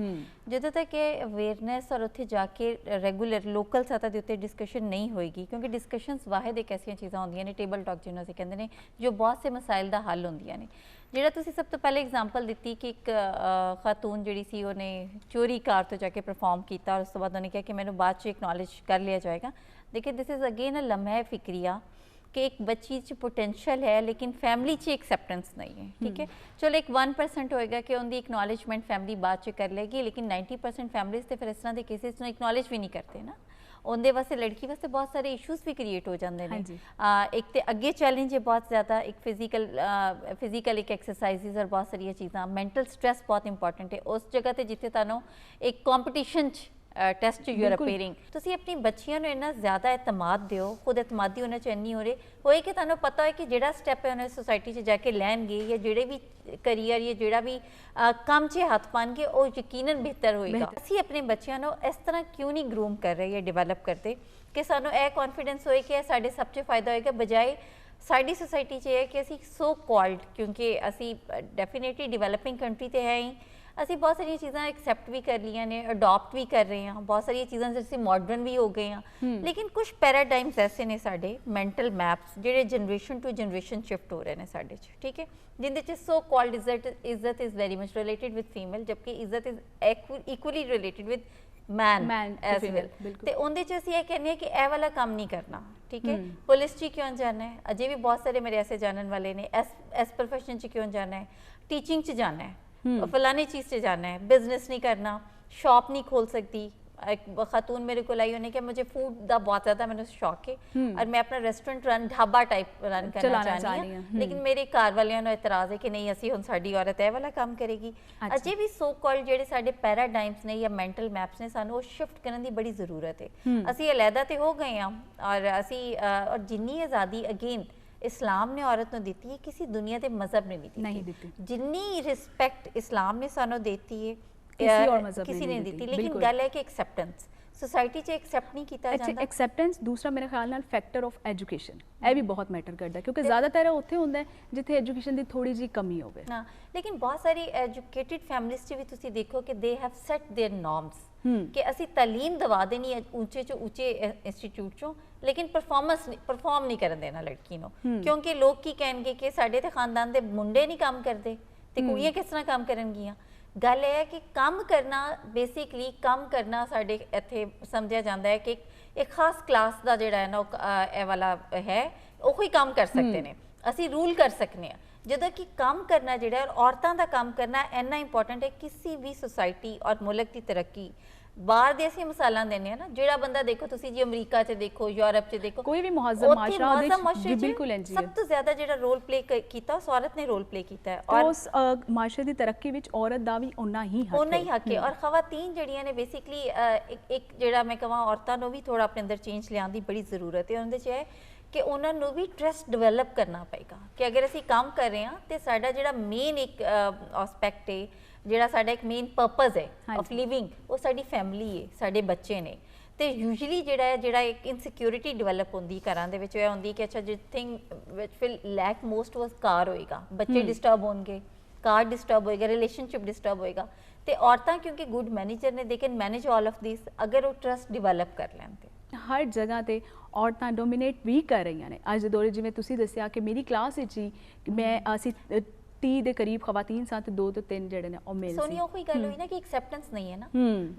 ਜਦੋਂ ਤੱਕ ਇਹ ਅਵੇਅਰਨੈਸ ਔਰ ਉੱਥੇ ਜਾ ਕੇ ਰੈਗੂਲਰ ਲੋਕਲ ਸਤਹ ਦੇ ਉੱਤੇ ਡਿਸਕਸ਼ਨ ਨਹੀਂ ਹੋਏਗੀ, ਕਿਉਂਕਿ ਡਿਸਕਸ਼ਨਸ ਵਾਹਿਦ ਇੱਕ ਐਸੀਆਂ ਚੀਜ਼ਾਂ ਹੁੰਦੀਆਂ ਨੇ, ਟੇਬਲ ਟਾਕ ਜਿਹਨੂੰ ਅਸੀਂ ਕਹਿੰਦੇ ਨੇ, ਜੋ ਬਹੁਤ ਸੇ ਮਸਾਇਲ ਦਾ ਹੱਲ ਹੁੰਦੀਆਂ ਨੇ। ਜਿਹੜਾ ਤੁਸੀਂ ਸਭ ਤੋਂ ਪਹਿਲੇ ਐਗਜ਼ਾਮਪਲ ਦਿੱਤੀ ਕਿ ਇੱਕ ਖਾਤੂਨ ਜਿਹੜੀ ਸੀ ਉਹਨੇ ਚੋਰੀ ਕਾਰ ਤੋਂ ਜਾ ਕੇ ਪਰਫਾਰਮ ਕੀਤਾ ਔਰ ਉਸ ਤੋਂ ਬਾਅਦ ਉਹਨੇ ਕਿਹਾ ਕਿ ਮੈਨੂੰ ਬਾਅਦ 'ਚ ਐਕਨੋਲੇਜ ਕਰ ਲਿਆ ਜਾਏਗਾ। ਦੇਖिए दिस इज़ अगेन अ लम्हा फिक्रिया कि एक बच्ची च पोटेंशियल है लेकिन फैमिली च एक्सेप्टेंस नहीं है, ठीक है। चलो एक 1% होएगा कि उनकी एक्नॉलेजमेंट फैमिली बाद च कर लेगी, लेकिन 90% फैमिलीज तो फिर इस तरह के केसेस में एक्नॉलेज भी नहीं करते ना। उनके वास्ते लड़की वास्ते बहुत सारे इशूज़ भी क्रिएट हो जाते हैं। एक तो अगे चैलेंज है बहुत ज़्यादा, एक फिजिकल एक एक्सरसाइज और बहुत सारिया चीज़ा, मैंटल स्ट्रैस बहुत इंपॉर्टेंट है उस जगह ते जिथे तुहानू एक competition test you are appearing. तुसी अपनी बच्चियां नू इन्ना ज़्यादा एतमाद दिओ, खुद एतमादी उन्हें च इन्नी हो रही होए कि तुहानू पता है कि जिहड़ा स्टैप है उन्हें सोसाइटी च जाके लैणगे या जिहड़े भी करियर या जिहड़ा भी काम च हथ पाएंगे वो यकीनन बेहतर होएगा। असीं अपने बच्चियां नू इस तरह क्यों नहीं ग्रूम कर रहे या डिवेलप करते कि सानू यह कॉन्फिडेंस होए कि साडे सब च फायदा होएगा, बजाय साडी सोसाइटी च है कि असी सो कॉल्ड, क्योंकि असी डेफिनेटली डिवेलपिंग कंट्री तो है ही, ਅਸੀਂ बहुत सारी चीज़ा एक्सैप्ट भी कर लिया ने, अडॉप्ट भी कर रहे हैं, बहुत सारी चीज़ा जैसे मॉडर्न भी हो गए हैं, लेकिन कुछ पैराडाइम्स ऐसे ने साडे मेंटल मैप्स ਜਿਹੜੇ जनरेशन टू जनरेशन शिफ्ट हो रहे हैं साडे च, ठीक है, जिंदे च सो कॉल्ड इज्जत is very much related with female, जबकि इज्जत is equally related with man as well. तो उनके च ਅਸੀਂ ਇਹ ਕਹਿੰਦੇ हैं कि ਇਹ वाला काम नहीं करना, ठीक है। पुलिस च क्यों जाना है, अजे भी बहुत सारे मेरे ऐसे जानने वाले ने, एस प्रोफेशन च क्यों जाना है, टीचिंग च जाना है, फलानी चीज़ से जाना है, बिजनेस नहीं करना, शॉप नहीं खोल सकती। एक खातून मेरे को लाई उन्हें कि मुझे फूड का बहुत ज़्यादा मैंने शौक है और मैं अपना restaurant run dhaba type run करना चाहती हूँ, लेकिन मेरे घर वालियों को इतराज़ है कि नहीं असी हुण साडी औरत यह वाला काम करेगी। अजे भी सो कॉल्ड जिहड़े साडे पैराडाइम्स ने या मैंटल मैप्स ने सानू शिफ्ट करने की बड़ी ज़रूरत है। असी अलहदा तो हो गए हैं और असी और जिन्नी आज़ादी अगेन इस्लाम ने औरत को दी है, किसी दुनिया के मजहब ने नहीं दी। जिन्नी रिस्पैक्ट इस्लाम ने सानू देती है किसी ने दी, लेकिन गल है कि एक्सेप्टेंस सोसाइटी च एक्सेप्ट नहीं किया जाता। एक्सेप्टेंस दूसरा मेरे ख्याल नाल फैक्टर ऑफ एजुकेशन यह भी बहुत मैटर करता है, क्योंकि ज़्यादातर उत्थे हुंदा है जिथे एजुकेशन की थोड़ी जी कमी होवे। हाँ, लेकिन बहुत सारी एजुकेटेड फैमिलीज च भी तुसी देखो कि they have set their norms कि असी तालीम दवा देनी है ऊंचे चो ऊंचे इंस्टीट्यूट चों, लेकिन परफॉर्म नहीं करन देना लड़की नो, क्योंकि लोग की कहणगे कि साडे ते खानदान दे मुंडे नहीं काम करते ते कुड़ियां किस तरह काम करनगियां। गल है कि काम करना बेसिकली काम करना साडे इत्थे समझिया जाता है कि एक खास क्लास का जिहड़ा है ना ए वाला है वही काम कर सकते हैं, असी रूल कर सकते हैं, ਜਦੋਂ कि काम करना जिहड़ा है औरतों का काम करना इन्ना इंपॉर्टेंट है किसी भी सोसाइटी और मुल्क की तरक्की। बाहर दे असीं मिसालां देने हैं ना, जिहड़ा बंदा देखो तुसीं जी अमरीका च देखो, यूरोप च देखो, कोई भी मुहज़्ज़म माशरा ਉਹਦੇ ਵਿੱਚ बिल्कुल इंज सब तो ज़्यादा जिहड़ा रोल प्ले कीता उस औरत ने रोल प्ले कीता है और उस माशरे ਦੀ ਤਰੱਕੀ ਵਿੱਚ औरत ਦਾ ਵੀ ਉਨਾ ਹੀ हक है। और खवातीन जिहड़ियां ने बेसिकली एक जिहड़ा मैं कहां औरतां ਨੂੰ भी थोड़ा अपने अंदर चेंज लियाउण दी बड़ी ज़रूरत है। उहदे च है कि उन्होंने भी ट्रस्ट डिवेलप करना पेगा कि अगर असी काम कर रहे हैं तो साडा जिहड़ा मेन एक एस्पैक्ट है, जिहड़ा साडा एक मेन पर्पज़ है ऑफ लिविंग, वो साडी फैमिली है, साडे बच्चे ने। तो यूजली जिहड़ा एक इनसिक्योरिटी डिवेलप होंदी घरां दे विच होंदी कि अच्छा जिस thing which will lack most was कार होएगा, बच्चे डिस्टर्ब होणगे, कार डिस्टर्ब होएगा, रिलेशनशिप डिस्टर्ब होएगा। तो औरतां क्योंकि गुड मैनेजर ने, they can manage all of this अगर वो ट्रस्ट डिवेलप कर लैन। हर जगह ते औरतां डोमीनेट भी कर रही ने अज दे दौरे, जिवें तुसीं दस्सिया कि मेरी क्लास विच ही मैं असी 30 ਦੇ करीब खवातीन सन, 2 ਤੋਂ 3 ਜਿਹੜੇ ਨੇ ਉਹ ਮੇਲ ਸੀ। सोनिया कोई गल हुई ना कि एक्सेप्टेंस नहीं है ना,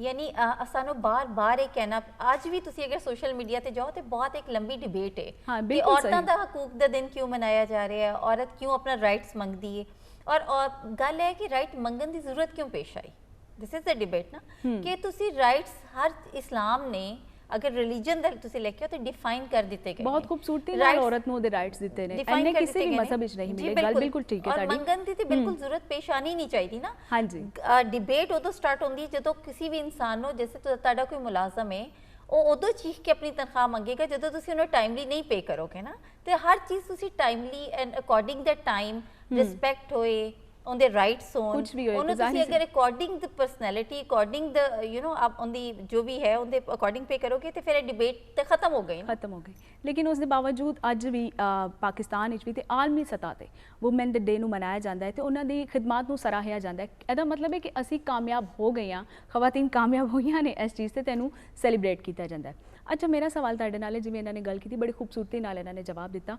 यानी सानू बार एक कहना आज भी तुसी अगर सोशल मीडिया ते जाओ तो बहुत एक लंबी डिबेट है कि औरतां दा हकूक दा दिन क्यों मनाया जा रहा है, औरत क्यों अपना राइट्स मंगदी है, और गल है कि राइट मंगन की जरूरत क्यों पेश आई। दिस इज द डिबेट ना कि तुसी राइट्स हर इस्लाम ने अगर रिलीजन दा तुसी लेके आओ तो डिफाइन कर दिते गए, बहुत खूबसूरती नाल औरत ਨੂੰ ਦੇ ਰਾਈਟਸ ਦਿੱਤੇ ਨੇ, ਐਨੇ ਕਿਸੇ ਵੀ ਮਜ਼ਹਬ ਵਿੱਚ ਨਹੀਂ ਮਿਲੇ। ਗੱਲ ਬਿਲकुल ठीक है ਤੁਹਾਡੀ, और मंगन दी ते बिल्कुल जरूरत पेश आनी नहीं चाहिए ना। हाँ जी, डिबेट उदों स्टार्ट होंदी जदों किसी भी इंसान नो, जैसे ਤੁਹਾਡਾ कोई मुलाजम है वो उदों चीख के अपनी तनख्वाह मंगेगा जदों तुसी उन्हें टाइमली नहीं पे करोगे ना। तो हर चीज़ तुसी timely and according the time respect होए, उनके राइट्स होन, उन्होंने अगर according the personality according the you know आप उनकी जो भी है उनके अकॉर्डिंग पे करोगे तो फिर डिबेट तो खत्म हो गई। लेकिन उसके बावजूद अज भी पाकिस्तान भी तो आलमी सतह पर वूमेन दे डे मनाया जाता है तो उन्होंने खिदमात को सराहिया जाता है। यदा मतलब है कि असी कामयाब हो गए हाँ, खवातीन कामयाब हुई ने इस चीज़ से तेनों सैलीब्रेट किया जाता है। अच्छा, मेरा सवाल तुहाडे नाल जिवें इन्होंने गल की बड़ी खूबसूरती नाल इन्होंने जवाब दिता,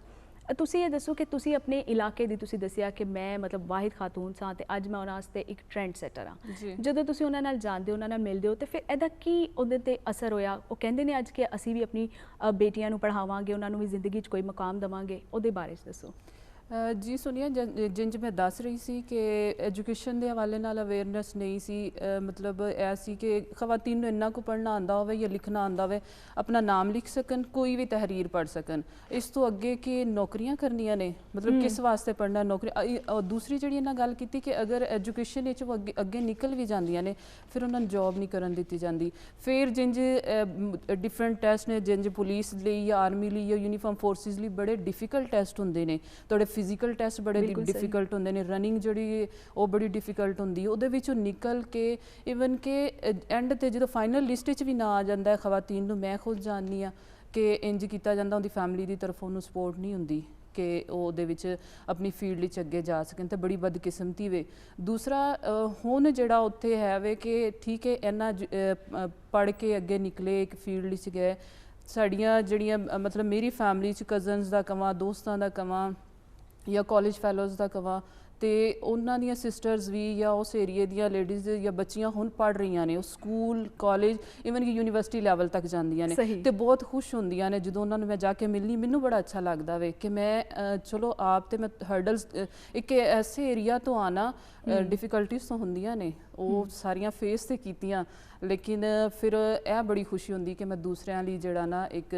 ਤੁਸੀਂ ਇਹ ਦੱਸੋ ਕਿ ਤੁਸੀਂ ਆਪਣੇ ਇਲਾਕੇ ਦੀ ਤੁਸੀਂ ਦੱਸਿਆ ਕਿ ਮੈਂ ਮਤਲਬ ਵਾਹਿਦ ਖਾਤੂਨ ਸਾਂ ਤੇ ਅੱਜ ਮੈਂ ਉਹਨਾਂ ਵਾਸਤੇ ਇੱਕ ਟ੍ਰੈਂਡ ਸੈਟਰ ਹਾਂ। ਜੀ। ਜਦੋਂ ਤੁਸੀਂ ਉਹਨਾਂ ਨਾਲ ਜਾਂਦੇ ਹੋ, ਉਹਨਾਂ ਨਾਲ ਮਿਲਦੇ ਹੋ, ਤੇ ਫਿਰ ਇਹਦਾ ਕੀ ਉਹਦੇ ਤੇ ਅਸਰ ਹੋਇਆ? ਉਹ ਕਹਿੰਦੇ ਨੇ ਅੱਜ ਕਿ ਅਸੀਂ ਵੀ ਆਪਣੀ ਬੇਟੀਆਂ ਨੂੰ ਪੜ੍ਹਾਵਾਂਗੇ, ਉਹਨਾਂ ਨੂੰ ਵੀ ਜ਼ਿੰਦਗੀ 'ਚ ਕੋਈ ਮੁਕਾਮ ਦੇਵਾਂਗੇ, ਉਹਦੇ ਬਾਰੇ 'ਚ ਦੱਸੋ। ਜੀ ਸੁਨੀਆ, ਜਿੰਜ ਮੈਂ ਦੱਸ ਰਹੀ ਸੀ ਕਿ ਐਜੂਕੇਸ਼ਨ ਦੇ ਹਵਾਲੇ ਨਾਲ ਅਵੇਅਰਨੈਸ ਨਹੀਂ ਸੀ, ਮਤਲਬ ਇਹ ਸੀ ਕਿ ਖਵਾਤੀਨ ਨੂੰ ਇੰਨਾ ਕੁ ਪੜ੍ਹਨਾ ਆਉਂਦਾ ਹੋਵੇ ਜਾਂ ਲਿਖਣਾ ਆਉਂਦਾ ਹੋਵੇ, ਆਪਣਾ ਨਾਮ ਲਿਖ ਸਕਣ, ਕੋਈ ਵੀ ਤਹਿਰੀਰ ਪੜ੍ਹ ਸਕਣ। ਇਸ ਤੋਂ ਅੱਗੇ ਕਿ ਨੌਕਰੀਆਂ ਕਰਨੀਆਂ ਨੇ, ਮਤਲਬ ਕਿਸ ਵਾਸਤੇ ਪੜ੍ਹਨਾ ਨੌਕਰੀ। ਦੂਸਰੀ ਜਿਹੜੀ ਇਹਨਾਂ ਗੱਲ ਕੀਤੀ ਕਿ ਅਗਰ ਐਜੂਕੇਸ਼ਨ ਵਿੱਚ ਉਹ ਅੱਗੇ ਨਿਕਲ ਵੀ ਜਾਂਦੀਆਂ ਨੇ, ਫਿਰ ਉਹਨਾਂ ਨੂੰ ਜੌਬ ਨਹੀਂ ਕਰਨ ਦਿੱਤੀ ਜਾਂਦੀ। ਫਿਰ ਜਿੰਜ ਡਿਫਰੈਂਟ ਟੈਸਟ ਨੇ, ਜਿੰਜ ਪੁਲਿਸ ਲਈ ਜਾਂ ਆਰਮੀ ਲਈ ਜਾਂ ਯੂਨੀਫਾਰਮ ਫੋਰਸਿਸ ਲਈ ਬੜੇ ਡਿਫਿਕਲਟ ਟੈਸਟ ਹੁੰਦੇ ਨੇ, ਤੁਹਾਡੇ ਫਿਜ਼ੀਕਲ ਟੈਸਟ ਬੜੇ ਡਿਫਿਕਲਟ ਹੁੰਦੇ ਨੇ, ਰਨਿੰਗ ਜਿਹੜੀ ਉਹ ਬੜੀ ਡਿਫਿਕਲਟ ਹੁੰਦੀ ਹੈ। ਉਹਦੇ ਵਿੱਚੋਂ ਨਿਕਲ ਕੇ ਇਵਨ ਕਿ ਐਂਡ ਤੇ ਜਦੋਂ ਫਾਈਨਲ ਲਿਸਟ 'ਚ ਵੀ ਨਾ ਆ ਜਾਂਦਾ ਹੈ ਖਵਾਤੀਨ ਨੂੰ, ਮੈਂ ਖੁਦ ਜਾਣਦੀ ਹਾਂ ਕਿ ਇੰਜ ਕੀਤਾ ਜਾਂਦਾ, ਉਹਦੀ ਫੈਮਿਲੀ ਦੀ ਤਰਫੋਂ ਉਹਨੂੰ ਸਪੋਰਟ ਨਹੀਂ ਹੁੰਦੀ ਕਿ ਉਹ ਉਹਦੇ ਵਿੱਚ ਆਪਣੀ ਫੀਲਡ ਵਿੱਚ ਅੱਗੇ ਜਾ ਸਕਣ, ਤੇ ਬੜੀ ਬਦਕਿਸਮਤੀ ਵੇ। ਦੂਸਰਾ ਹੁਣ ਜਿਹੜਾ ਉੱਥੇ ਹੈ ਵੇ ਕਿ ਠੀਕ ਹੈ ਇੰਨਾ ਪੜ੍ਹ ਕੇ ਅੱਗੇ ਨਿਕਲੇ, ਇੱਕ ਫੀਲਡ ਵਿੱਚ ਗਏ। ਸਾਡੀਆਂ ਜਿਹੜੀਆਂ ਮਤਲਬ ਮੇਰੀ ਫੈਮਿਲੀ 'ਚ ਕਜ਼ਨਸ ਦਾ ਕਵਾਂ, ਦੋਸਤਾਂ ਦਾ ਕਵਾਂ ਜਾਂ ਕਾਲਜ ਫੈਲੋਜ਼ ਦਾ ਕਵਾਂ, ਤੇ ਉਹਨਾਂ ਦੀਆਂ ਸਿਸਟਰਸ ਵੀ ਜਾਂ ਉਸ ਏਰੀਏ ਦੀਆਂ ਲੇਡੀਜ਼ ਜਾਂ ਬੱਚੀਆਂ ਹੁਣ ਪੜ੍ਹ ਰਹੀਆਂ ਨੇ, ਉਹ ਸਕੂਲ, ਕਾਲਜ, ਇਵਨ ਕਿ ਯੂਨੀਵਰਸਿਟੀ ਲੈਵਲ ਤੱਕ ਜਾਂਦੀਆਂ ਨੇ, ਤੇ ਬਹੁਤ ਖੁਸ਼ ਹੁੰਦੀਆਂ ਨੇ ਜਦੋਂ ਉਹਨਾਂ ਨੂੰ ਮੈਂ ਜਾ ਕੇ ਮਿਲਣੀ। ਮੈਨੂੰ ਬੜਾ ਅੱਛਾ ਲੱਗਦਾ ਵੇ ਕਿ ਮੈਂ ਚਲੋ ਆਪ ਤੇ ਮੈਂ ਹਰਡਲਸ ਇੱਕ ਐਸੇ ਏਰੀਆ ਤੋਂ ਆਣਾ, ਡਿਫਿਕਲਟੀਜ਼ ਤਾਂ ਹੁੰਦੀਆਂ ਨੇ, ਉਹ ਸਾਰੀਆਂ ਫੇਸ ਤੇ ਕੀਤੀਆਂ, ਲੇਕਿਨ ਫਿਰ ਇਹ ਬੜੀ ਖੁਸ਼ੀ ਹੁੰਦੀ ਕਿ ਮੈਂ ਦੂਸਰਿਆਂ ਲਈ ਜਿਹੜਾ ਨਾ ਇੱਕ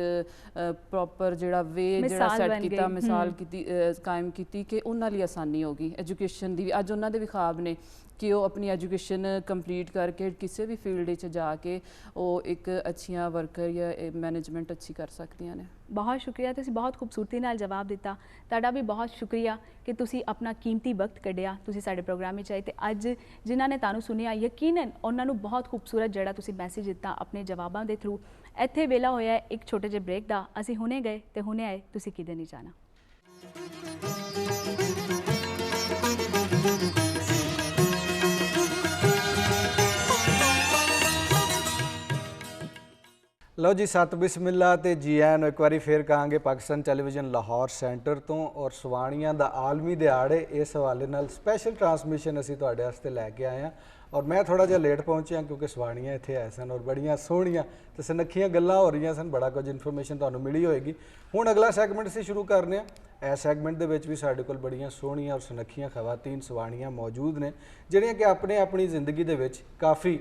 ਪ੍ਰੋਪਰ ਜਿਹੜਾ ਵੇ ਜਿਹੜਾ ਸੈੱਟ ਕੀਤਾ, ਮਿਸਾਲ ਕੀਤੀ, ਕਾਇਮ ਕੀਤੀ ਕਿ ਉਹਨਾਂ ਲਈ ਆਸਾਨੀ ਹੋ ਗਈ ਐਜੂਕੇਸ਼ਨ ਦੀ ਵੀ। ਅੱਜ ਉਹਨਾਂ ਦੇ ਵੀ ਖ਼ਾਬ ਨੇ ਕਿ ਉਹ ਆਪਣੀ ਐਜੂਕੇਸ਼ਨ ਕੰਪਲੀਟ ਕਰਕੇ ਕਿਸੇ ਵੀ ਫੀਲਡ ਵਿੱਚ ਜਾ ਕੇ ਉਹ ਇੱਕ ਅੱਛੀਆਂ ਵਰਕਰ ਜਾਂ ਮੈਨੇਜਮੈਂਟ ਅੱਛੀ ਕਰ ਸਕਦੀਆਂ ਨੇ। ਬਹੁਤ ਸ਼ੁਕਰੀਆ, ਤੁਸੀਂ ਬਹੁਤ ਖੂਬਸੂਰਤੀ ਨਾਲ ਜਵਾਬ ਦਿੱਤਾ। ਤੁਹਾਡਾ ਵੀ ਬਹੁਤ ਸ਼ੁਕਰੀਆ ਕਿ ਤੁਸੀਂ ਆਪਣਾ ਕੀਮਤੀ ਵਕਤ ਕੱਢਿਆ, ਤੁਸੀਂ ਸਾਡੇ ਪ੍ਰੋਗਰਾਮ ਵਿੱਚ ਆਏ, ਤੇ ਅੱਜ ਜਿਨ੍ਹਾਂ ਨੇ ਤੁਹਾਨੂੰ ਸੁਣਿਆ ਯਕੀਨਨ ਉਹਨਾਂ ਨੂੰ ਬਹੁਤ ਖੂਬਸੂਰਤ ਜਿਹੜਾ ਤੁਸੀਂ ਮੈਸੇਜ ਦਿੱਤਾ ਆਪਣੇ ਜਵਾਬਾਂ ਦੇ ਥਰੂ। ਇੱਥੇ ਵੇਲਾ ਹੋਇਆ ਇੱਕ ਛੋਟੇ ਜਿਹੇ ਬ੍ਰੇਕ ਦਾ, ਅਸੀਂ ਹੁਣੇ ਗਏ ਤੇ ਹੁਣੇ ਆਏ, ਤੁਸੀਂ ਕਿਤੇ ਨਹੀਂ ਜਾਣਾ। ਲਓ ਜੀ, ਸਤ ਬਿਸਮਿल्ला ਤੇ ਜੀ ਆਇਆਂ ਨੂੰ ਇੱਕ ਵਾਰੀ ਫੇਰ ਕਹਾਂਗੇ ਪਾਕਿਸਤਾਨ ਟੈਲੀਵਿਜ਼ਨ ਲਾਹੌਰ ਸੈਂਟਰ ਤੋਂ। ਔਰ ਸਵਾਣੀਆਂ ਦਾ ਆਲਮੀ ਦਿਹਾੜੇ, ਇਸ ਹਵਾਲੇ ਨਾਲ ਸਪੈਸ਼ਲ ਟਰਾਂਸਮਿਸ਼ਨ ਅਸੀਂ ਤੁਹਾਡੇ ਵਾਸਤੇ ਲੈ ਕੇ ਆਏ ਹਾਂ। ਔਰ ਮੈਂ ਥੋੜਾ ਜਿਹਾ ਲੇਟ ਪਹੁੰਚਿਆ ਕਿਉਂਕਿ ਸਵਾਣੀਆਂ ਇੱਥੇ ਆਏ ਸਨ ਔਰ ਬੜੀਆਂ ਸੋਹਣੀਆਂ ਤੇ ਸੁਨੱਖੀਆਂ ਗੱਲਾਂ ਹੋ ਰਹੀਆਂ ਸਨ, ਬੜਾ ਕੁਝ ਇਨਫੋਰਮੇਸ਼ਨ ਤੁਹਾਨੂੰ ਮਿਲੀ ਹੋਏਗੀ। ਹੁਣ ਅਗਲਾ ਸੈਗਮੈਂਟ ਅਸੀਂ ਸ਼ੁਰੂ ਕਰਨੇ ਆ। ਇਸ ਸੈਗਮੈਂਟ ਦੇ ਵਿੱਚ ਵੀ ਸਾਡੇ ਕੋਲ ਬੜੀਆਂ ਸੋਹਣੀਆਂ ਔਰ ਸੁਨੱਖੀਆਂ ਖਵਾਤੀਨ ਸਵਾਣੀਆਂ ਮੌਜੂਦ ਨੇ, ਜਿਹੜੀਆਂ ਕਿ ਆਪਣੀ ਜ਼ਿੰਦਗੀ ਦੇ ਵਿੱਚ ਕਾਫੀ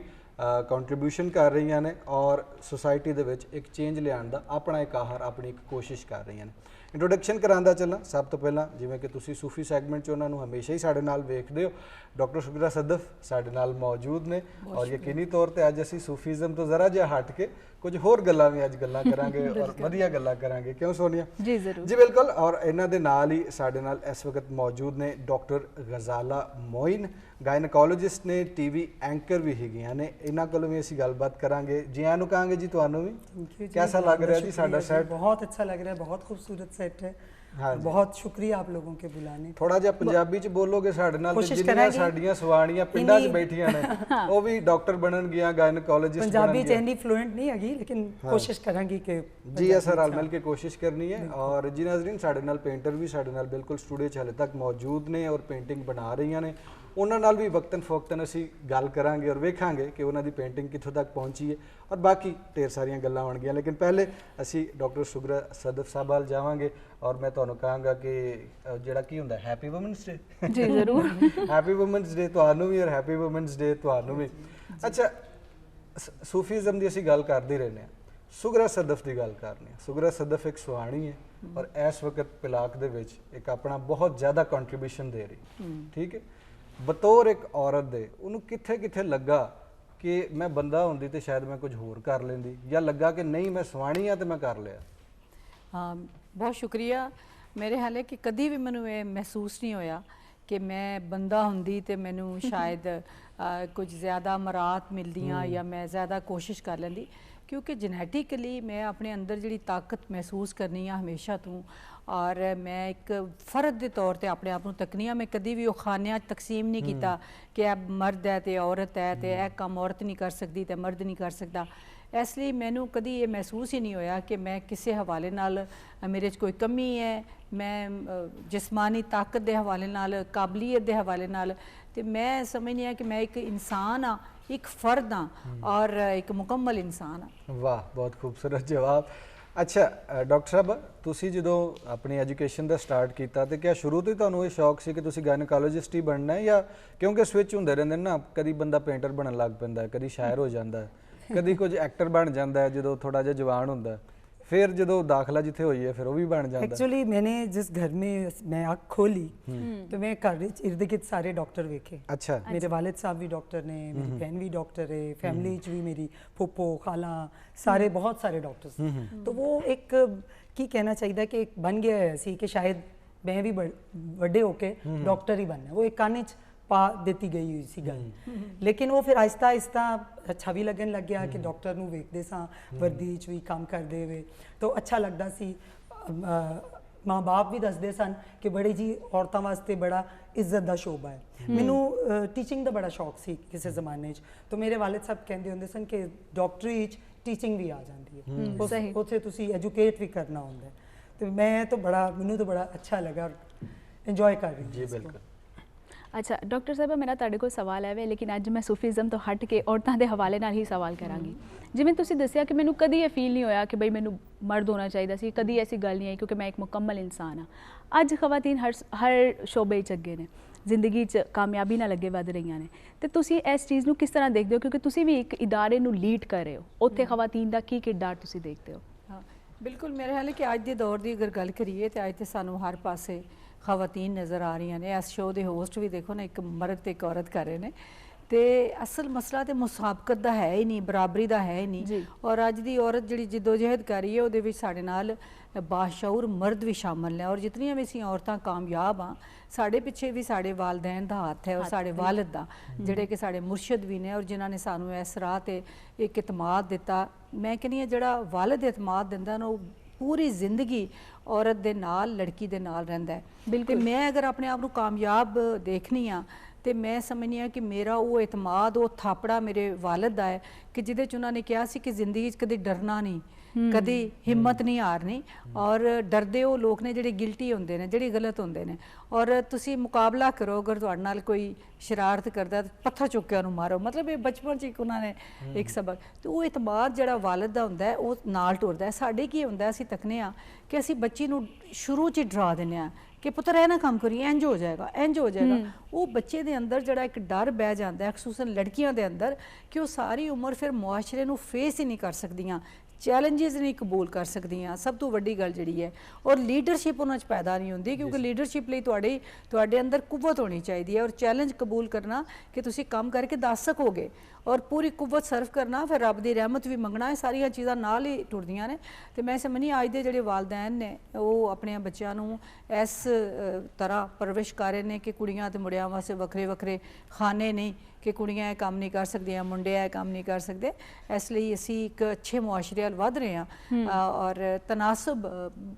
ਕੰਟਰੀਬਿਊਸ਼ਨ ਕਰ ਰਹੀਆਂ ਨੇ ਔਰ ਸੁਸਾਇਟੀ ਦੇ ਵਿੱਚ ਇੱਕ ਚੇਂਜ ਲਿਆਉਣ ਦਾ ਆਪਣਾ ਇੱਕ ਆਹਰ, ਆਪਣੀ ਇੱਕ ਕੋਸ਼ਿਸ਼ ਕਰ ਰਹੀਆਂ ਨੇ। ਇੰਟਰੋਡਕਸ਼ਨ ਕਰਾਂਦਾ ਚੱਲਾਂ। ਸਭ ਤੋਂ ਪਹਿਲਾਂ ਜਿਵੇਂ ਕਿ ਤੁਸੀਂ ਸੂਫੀ ਸੈਗਮੈਂਟ 'ਚ ਉਹਨਾਂ ਨੂੰ ਹਮੇਸ਼ਾ ਹੀ ਸਾਡੇ ਨਾਲ ਵੇਖਦੇ ਹੋ, ਡਾਕਟਰ ਸੁਗਰਾ ਸਦਫ ਸਾਡੇ ਨਾਲ ਮੌਜੂਦ ਨੇ ਔਰ ਯਕੀਨੀ ਤੌਰ ਤੇ ਅੱਜ ਅਸੀਂ ਸੂਫੀਜ਼ਮ ਤੋਂ ਜ਼ਰਾ ਜਿਹਾ ਹਟ ਕੇ ਕੁਝ ਹੋਰ ਗੱਲਾਂ ਵੀ ਅੱਜ ਗੱਲਾਂ ਕਰਾਂਗੇ ਔਰ ਵਧੀਆ ਗੱਲਾਂ ਕਰਾਂਗੇ। ਕਿਉਂ ਸੋਨੀਆ? ਜੀ ਜ਼ਰੂਰ ਜੀ ਬਿਲਕੁਲ। ਔਰ ਇਹਨਾਂ ਦੇ ਨਾਲ ਹੀ ਸਾਡੇ ਨਾਲ ਇਸ ਵਕਤ ਮੌਜੂਦ ਨੇ ਡਾਕਟਰ ਗਜ਼ਾਲਾ ਮੋਇਨ, ਗਾਇਨਕੋਲੋਜਿਸਟ ਨੇ, ਟੀਵੀ ਐਂਕਰ ਵੀ ਹੈਗੀਆਂ ਨੇ। ਇਹਨਾਂ ਕੋਲੋਂ ਵੀ ਅਸੀਂ ਗੱਲਬਾਤ ਕਰਾਂਗੇ। ਜੀ ਆਇਆਂ ਨੂੰ ਕਹਾਂਗੇ ਜੀ ਤੁਹਾਨੂੰ ਵੀ। कैसा लग रहा है जी साडा सेट? बहुत अच्छा लग रहा है, बहुत खूबसूरत सेट है। हाँ, बहुत शुक्रिया आप लोगों के बुलाने। थोड़ा जिहा पंजाबी च बोलोगे साडे नाल, जिन्नियां साडीਆਂ ਸਵਾਣੀਆਂ ਪਿੰਡਾਂ 'ਚ ਬੈਠੀਆਂ ਨੇ ਉਹ ਵੀ ਡਾਕਟਰ ਬਣਨ ਗਿਆ, ਗਾਇਨਕੋਲੋਜਿਸਟ ਬਣਨ ਗਿਆ। पंजाबी च इतनी फ्लुएंट नहीं हैगी, लेकिन कोशिश करांगी कि जी ऐसा रल मिल के कोशिश करनी है। और जी नाज़रीन, साडे नाल पेंटर भी साडे नाल बिल्कुल स्टूडियो 'ਚ हले तक मौजूद ने और पेंटिंग बना रहीਆਂ ਨੇ। ਉਹਨਾਂ ਨਾਲ ਵੀ ਵਕਤਨ ਫੋਕਤਨ ਅਸੀਂ ਗੱਲ ਕਰਾਂਗੇ ਔਰ ਵੇਖਾਂਗੇ ਕਿ ਉਹਨਾਂ ਦੀ ਪੇਂਟਿੰਗ ਕਿੱਥੋਂ ਤੱਕ ਪਹੁੰਚੀ ਹੈ ਔਰ ਬਾਕੀ ਢੇਰ ਸਾਰੀਆਂ ਗੱਲਾਂ ਹੋਣਗੀਆਂ। ਲੇਕਿਨ ਪਹਿਲੇ ਅਸੀਂ ਡਾਕਟਰ ਸੁਗਰਾ ਸਦਫ ਸਾਹਿਬ ਵੱਲ ਜਾਵਾਂਗੇ ਔਰ ਮੈਂ ਤੁਹਾਨੂੰ ਕਹਾਂਗਾ ਕਿ ਜਿਹੜਾ ਕੀ ਹੁੰਦਾ ਹੈਪੀ ਵੂਮਨਸ ਡੇ। ਜੀ ਜ਼ਰੂਰ। ਹੈਪੀ ਵੂਮਨਸ ਡੇ ਤੁਹਾਨੂੰ ਵੀ ਔਰ ਹੈਪੀ ਵੂਮਨਸ ਡੇ ਤੁਹਾਨੂੰ ਵੀ। ਅੱਛਾ, ਸੂਫੀਜ਼ਮ ਦੀ ਅਸੀਂ ਗੱਲ ਕਰਦੇ ਰਹਿੰਦੇ ਹਾਂ, ਸੁਗਰਾ ਸਦਫ ਦੀ ਗੱਲ ਕਰਨੀ ਹੈ। ਸੁਗਰਾ ਸਦਫ ਇੱਕ ਸੁਹਾਣੀ ਹੈ ਔਰ ਇਸ ਵਕਤ ਪਿਲਾਕ ਦੇ ਵਿੱਚ ਇੱਕ ਆਪਣਾ ਬਹੁਤ ਜ਼ਿਆਦਾ ਕੰਟਰੀਬਿਊਸ਼ਨ ਦੇ ਰਹੀ। ਠੀਕ ਹੈ, ਬਤੌਰ ਇੱਕ ਔਰਤ ਦੇ ਉਹਨੂੰ ਕਿੱਥੇ ਕਿੱਥੇ ਲੱਗਾ ਕਿ ਮੈਂ ਬੰਦਾ ਹੁੰਦੀ ਤੇ ਸ਼ਾਇਦ ਮੈਂ ਕੁਝ ਹੋਰ ਕਰ ਲੈਂਦੀ, ਜਾਂ ਲੱਗਾ ਕਿ ਨਹੀਂ ਮੈਂ ਸਵਾਣੀ ਆ ਤੇ ਮੈਂ ਕਰ ਲਿਆ? ਹਾਂ, ਬਹੁਤ ਸ਼ੁਕਰੀਆ। ਮੇਰੇ ਹਾਲੇ ਕਿ ਕਦੀ ਵੀ ਮੈਨੂੰ ਇਹ ਮਹਿਸੂਸ ਨਹੀਂ ਹੋਇਆ ਕਿ ਮੈਂ ਬੰਦਾ ਹੁੰਦੀ ਤੇ ਮੈਨੂੰ ਸ਼ਾਇਦ ਕੁਝ ਜ਼ਿਆਦਾ ਮਰਾਤ ਮਿਲਦੀਆਂ ਜਾਂ ਮੈਂ ਜ਼ਿਆਦਾ ਕੋਸ਼ਿਸ਼ ਕਰ ਲੈਂਦੀ, ਕਿਉਂਕਿ ਜੈਨੇਟਿਕਲੀ ਮੈਂ ਆਪਣੇ ਅੰਦਰ ਜਿਹੜੀ ਤਾਕਤ ਮਹਿਸੂਸ ਕਰਨੀ ਆ ਹਮੇਸ਼ਾ ਤੋਂ, ਔਰ ਮੈਂ ਇੱਕ ਫਰਦ ਦੇ ਤੌਰ ਤੇ ਆਪਣੇ ਆਪ ਨੂੰ ਤੱਕਨੀ ਆ। ਮੈਂ ਕਦੀ ਵੀ ਉਹ ਖਾਨਿਆਂ 'ਚ ਤਕਸੀਮ ਨਹੀਂ ਕੀਤਾ ਕਿ ਇਹ ਮਰਦ ਹੈ ਤੇ ਔਰਤ ਹੈ ਤੇ ਇਹ ਕੰਮ ਔਰਤ ਨਹੀਂ ਕਰ ਸਕਦੀ ਤੇ ਮਰਦ ਨਹੀਂ ਕਰ ਸਕਦਾ। ਇਸ ਲਈ ਮੈਨੂੰ ਕਦੀ ਇਹ ਮਹਿਸੂਸ ਹੀ ਨਹੀਂ ਹੋਇਆ ਕਿ ਮੈਂ ਕਿਸੇ ਹਵਾਲੇ ਨਾਲ ਮੇਰੇ 'ਚ ਕੋਈ ਕਮੀ ਹੈ, ਮੈਂ ਜਿਸਮਾਨੀ ਤਾਕਤ ਦੇ ਹਵਾਲੇ ਨਾਲ, ਕਾਬਲੀਅਤ ਦੇ ਹਵਾਲੇ ਨਾਲ, ਤੇ ਮੈਂ ਸਮਝਦੀ ਹਾਂ ਕਿ ਮੈਂ ਇੱਕ ਇਨਸਾਨ ਹਾਂ, ਇੱਕ ਫਰਦ ਹਾਂ ਔਰ ਇੱਕ ਮੁਕੰਮਲ ਇਨਸਾਨ ਹਾਂ। ਵਾਹ, ਬਹੁਤ ਖੂਬਸੂਰਤ ਜਵਾਬ। ਅੱਛਾ ਡਾਕਟਰ ਸਾਹਿਬ, ਤੁਸੀਂ ਜਦੋਂ ਆਪਣੀ ਐਜੂਕੇਸ਼ਨ ਦਾ ਸਟਾਰਟ ਕੀਤਾ ਤੇ ਕਿਆ ਸ਼ੁਰੂ ਤੋਂ ਹੀ ਤੁਹਾਨੂੰ ਇਹ ਸ਼ੌਕ ਸੀ ਕਿ ਤੁਸੀਂ ਗਾਇਨੋਕੋਲੋਜਿਸਟ ਹੀ ਬਣਨਾ ਹੈ, ਜਾਂ ਕਿਉਂਕਿ ਸਵਿਚ ਹੁੰਦੇ ਰਹਿੰਦੇ ਨੇ ਨਾ, ਕਦੀ ਬੰਦਾ ਪੇਂਟਰ ਬਣਨ ਲੱਗ ਪੈਂਦਾ ਹੈ, ਕਦੀ ਸ਼ਾਇਰ ਹੋ ਜਾਂਦਾ ਹੈ, ਕਦੀ ਕੁਝ ਐਕਟਰ ਬਣ ਜਾਂਦਾ ਹੈ ਜਦੋਂ ਥੋੜਾ ਜਿਹਾ ਜਵਾਨ ਹੁੰਦਾ ਹੈ, फिर जो दाखिला जिथे हुई है फिर वो भी बन जाता है। एक्चुअली मैंने जिस घर में मैं आँख खोली तो मैं घर इर्द गिर्द सारे डॉक्टर वेखे। अच्छा। मेरे वालिद साहब भी डॉक्टर ने, मेरी बहन भी डॉक्टर है, फैमिली च भी मेरी फुप्पो खाला सारे बहुत सारे डॉक्टर्स। तो वो एक की कहना चाहिए कि एक बन गया है ऐसी कि शायद मैं भी बड़े होके डॉक्टर ही बनना, वो एक काने च पा देती गई हुई सी गल। लेकिन वो फिर आहिस्ता आहिस्ता अच्छा भी लगन लग गया कि डॉक्टर नूं वेखदे सां वर्दी च भी काम करदे वे तो अच्छा लगदा सी। माँ बाप भी दसदे सन कि बड़ी जी औरतां वास्ते बड़ा इज्जत दा शोबा है। मैनू टीचिंग दा बड़ा शौक सी किसी ज़माने च, तो मेरे वालिद साहब कहंदे हुंदे सन कि डॉक्टरी च टीचिंग भी आ जाती है, उत्थे तुसी एजुकेट भी करना हुंदा है। तो मैं तो बड़ा मैनू तो बड़ा अच्छा लगा और इंजॉय कर रही हूँ। जी बिल्कुल। अच्छा डॉक्टर साहब मेरा तुहाडे कोल सवाल है लेकिन अज मैं सूफीज़म तो हट के औरतों के हवाले नाल ही सवाल करांगी। जिवें तुसीं दस्सिया कि मैनूं कदी ये फील नहीं होया कि बई मैनूं मर्द होना चाहिए सी, कदी ऐसी गल नहीं आई क्योंकि मैं एक मुकम्मल इंसान हाँ। अज खवातीन हर शोबे च अगे ने, जिंदगी च कामयाबी नाल अगे वध रही ने, तो तुसीं इस चीज़ नूं किस तरह देखते हो क्योंकि तुसीं भी एक इदारे नूं लीड कर रहे हो, उत्थे खवातीन दा की किरदार तुसीं देखते हो? हाँ बिल्कुल, मेरे ख्याल है कि अज के दौर की अगर गल करिए तो अज तो सानू हर पासे खवातीन नज़र आ रही ने। इस शो के होस्ट भी देखो ना, एक मर्द ते एक औरत कर रहे हैं, तो असल मसला तो मुसाबकत का है ही नहीं, बराबरी का है ही नहीं। और अज की औरत जी जिदोजहद कर रही है वो साढ़े नाल बाशऊर मर्द भी शामिल ने, और जितनियां भी असीं औरतां कामयाब हाँ, साढ़े पिछे भी साढ़े वालदैन का हाथ है और साढ़े वालिद का जिहड़े कि साढ़े मुर्शद भी ने और जिन्होंने ने सानू इस राह ते एक इतमाद दिता। मैं कहनी जिहड़ा वालिद इतमाद दिंदा ना, पूरी जिंदगी औरत दे नाल, लड़की दे नाल रहिंदा है। ते मैं अगर अपने आप को कामयाब देखनी हाँ तो मैं समझनी हाँ कि मेरा वो इतमाद, वो थापड़ा मेरे वालिद दा है कि जिहदे च उन्होंने कहा सी कि जिंदगी कभी डरना नहीं, कभी हिम्मत नहीं हारनी, और डरदे वो लोग ने जिहड़े गिल्टी होंदे ने, जिहड़े गलत होंदे ने। और तुसी मुकाबला करो, अगर तुहाडे नाल कोई शरारत करदा तो पत्थर चुक के उन्होंने मारो, मतलब ये बचपन च एक उन्होंने एक सबक। तो वो इतमाद जिहड़ा वालिद दा हुंदा है वो नाल टुरदा है। साडे की हुंदा है, असीं तकने आ कि असीं बच्ची नूं शुरू च डरा दिंदे आ कि पुत्तर ऐ ना काम करिए, इंज हो जाएगा, इंज हो जाएगा। वो बच्चे दे अंदर जड़ा एक डर बह जाता है, खसूसन लड़कियां दे अंदर, कि वो सारी उम्र फिर मुआशरे नूं फेस ही नहीं कर सकदियां, चैलेंजेस नहीं कबूल कर सकदियां। सब तो वड्डी गल जिहड़ी है, और लीडरशिप उन्हां च पैदा नहीं होंदी, क्योंकि लीडरशिप लई तुहाडे अंदर कुव्वत होनी चाहिए और चैलेंज कबूल करना कि तुसीं काम करके दस सकोगे, और पूरी कुव्वत सर्व करना, फिर रब दी रहमत भी मंगना, सारियां चीज़ां नाल ही टुरदियां ने। ते मैं समझनी अज दे जिहड़े वालदैन ने वो अपने बच्चों नूं इस तरह परवरिश कर रहे हैं कि कुड़ियां ते मुंडियां वास्ते वखरे वखरे खाने नहीं कि कुड़ियां काम नहीं कर सकदियां, मुंडे काम नहीं कर सकते। इसलिए असी एक अच्छे मुआशरे वाल वध रहे हैं, और तनासब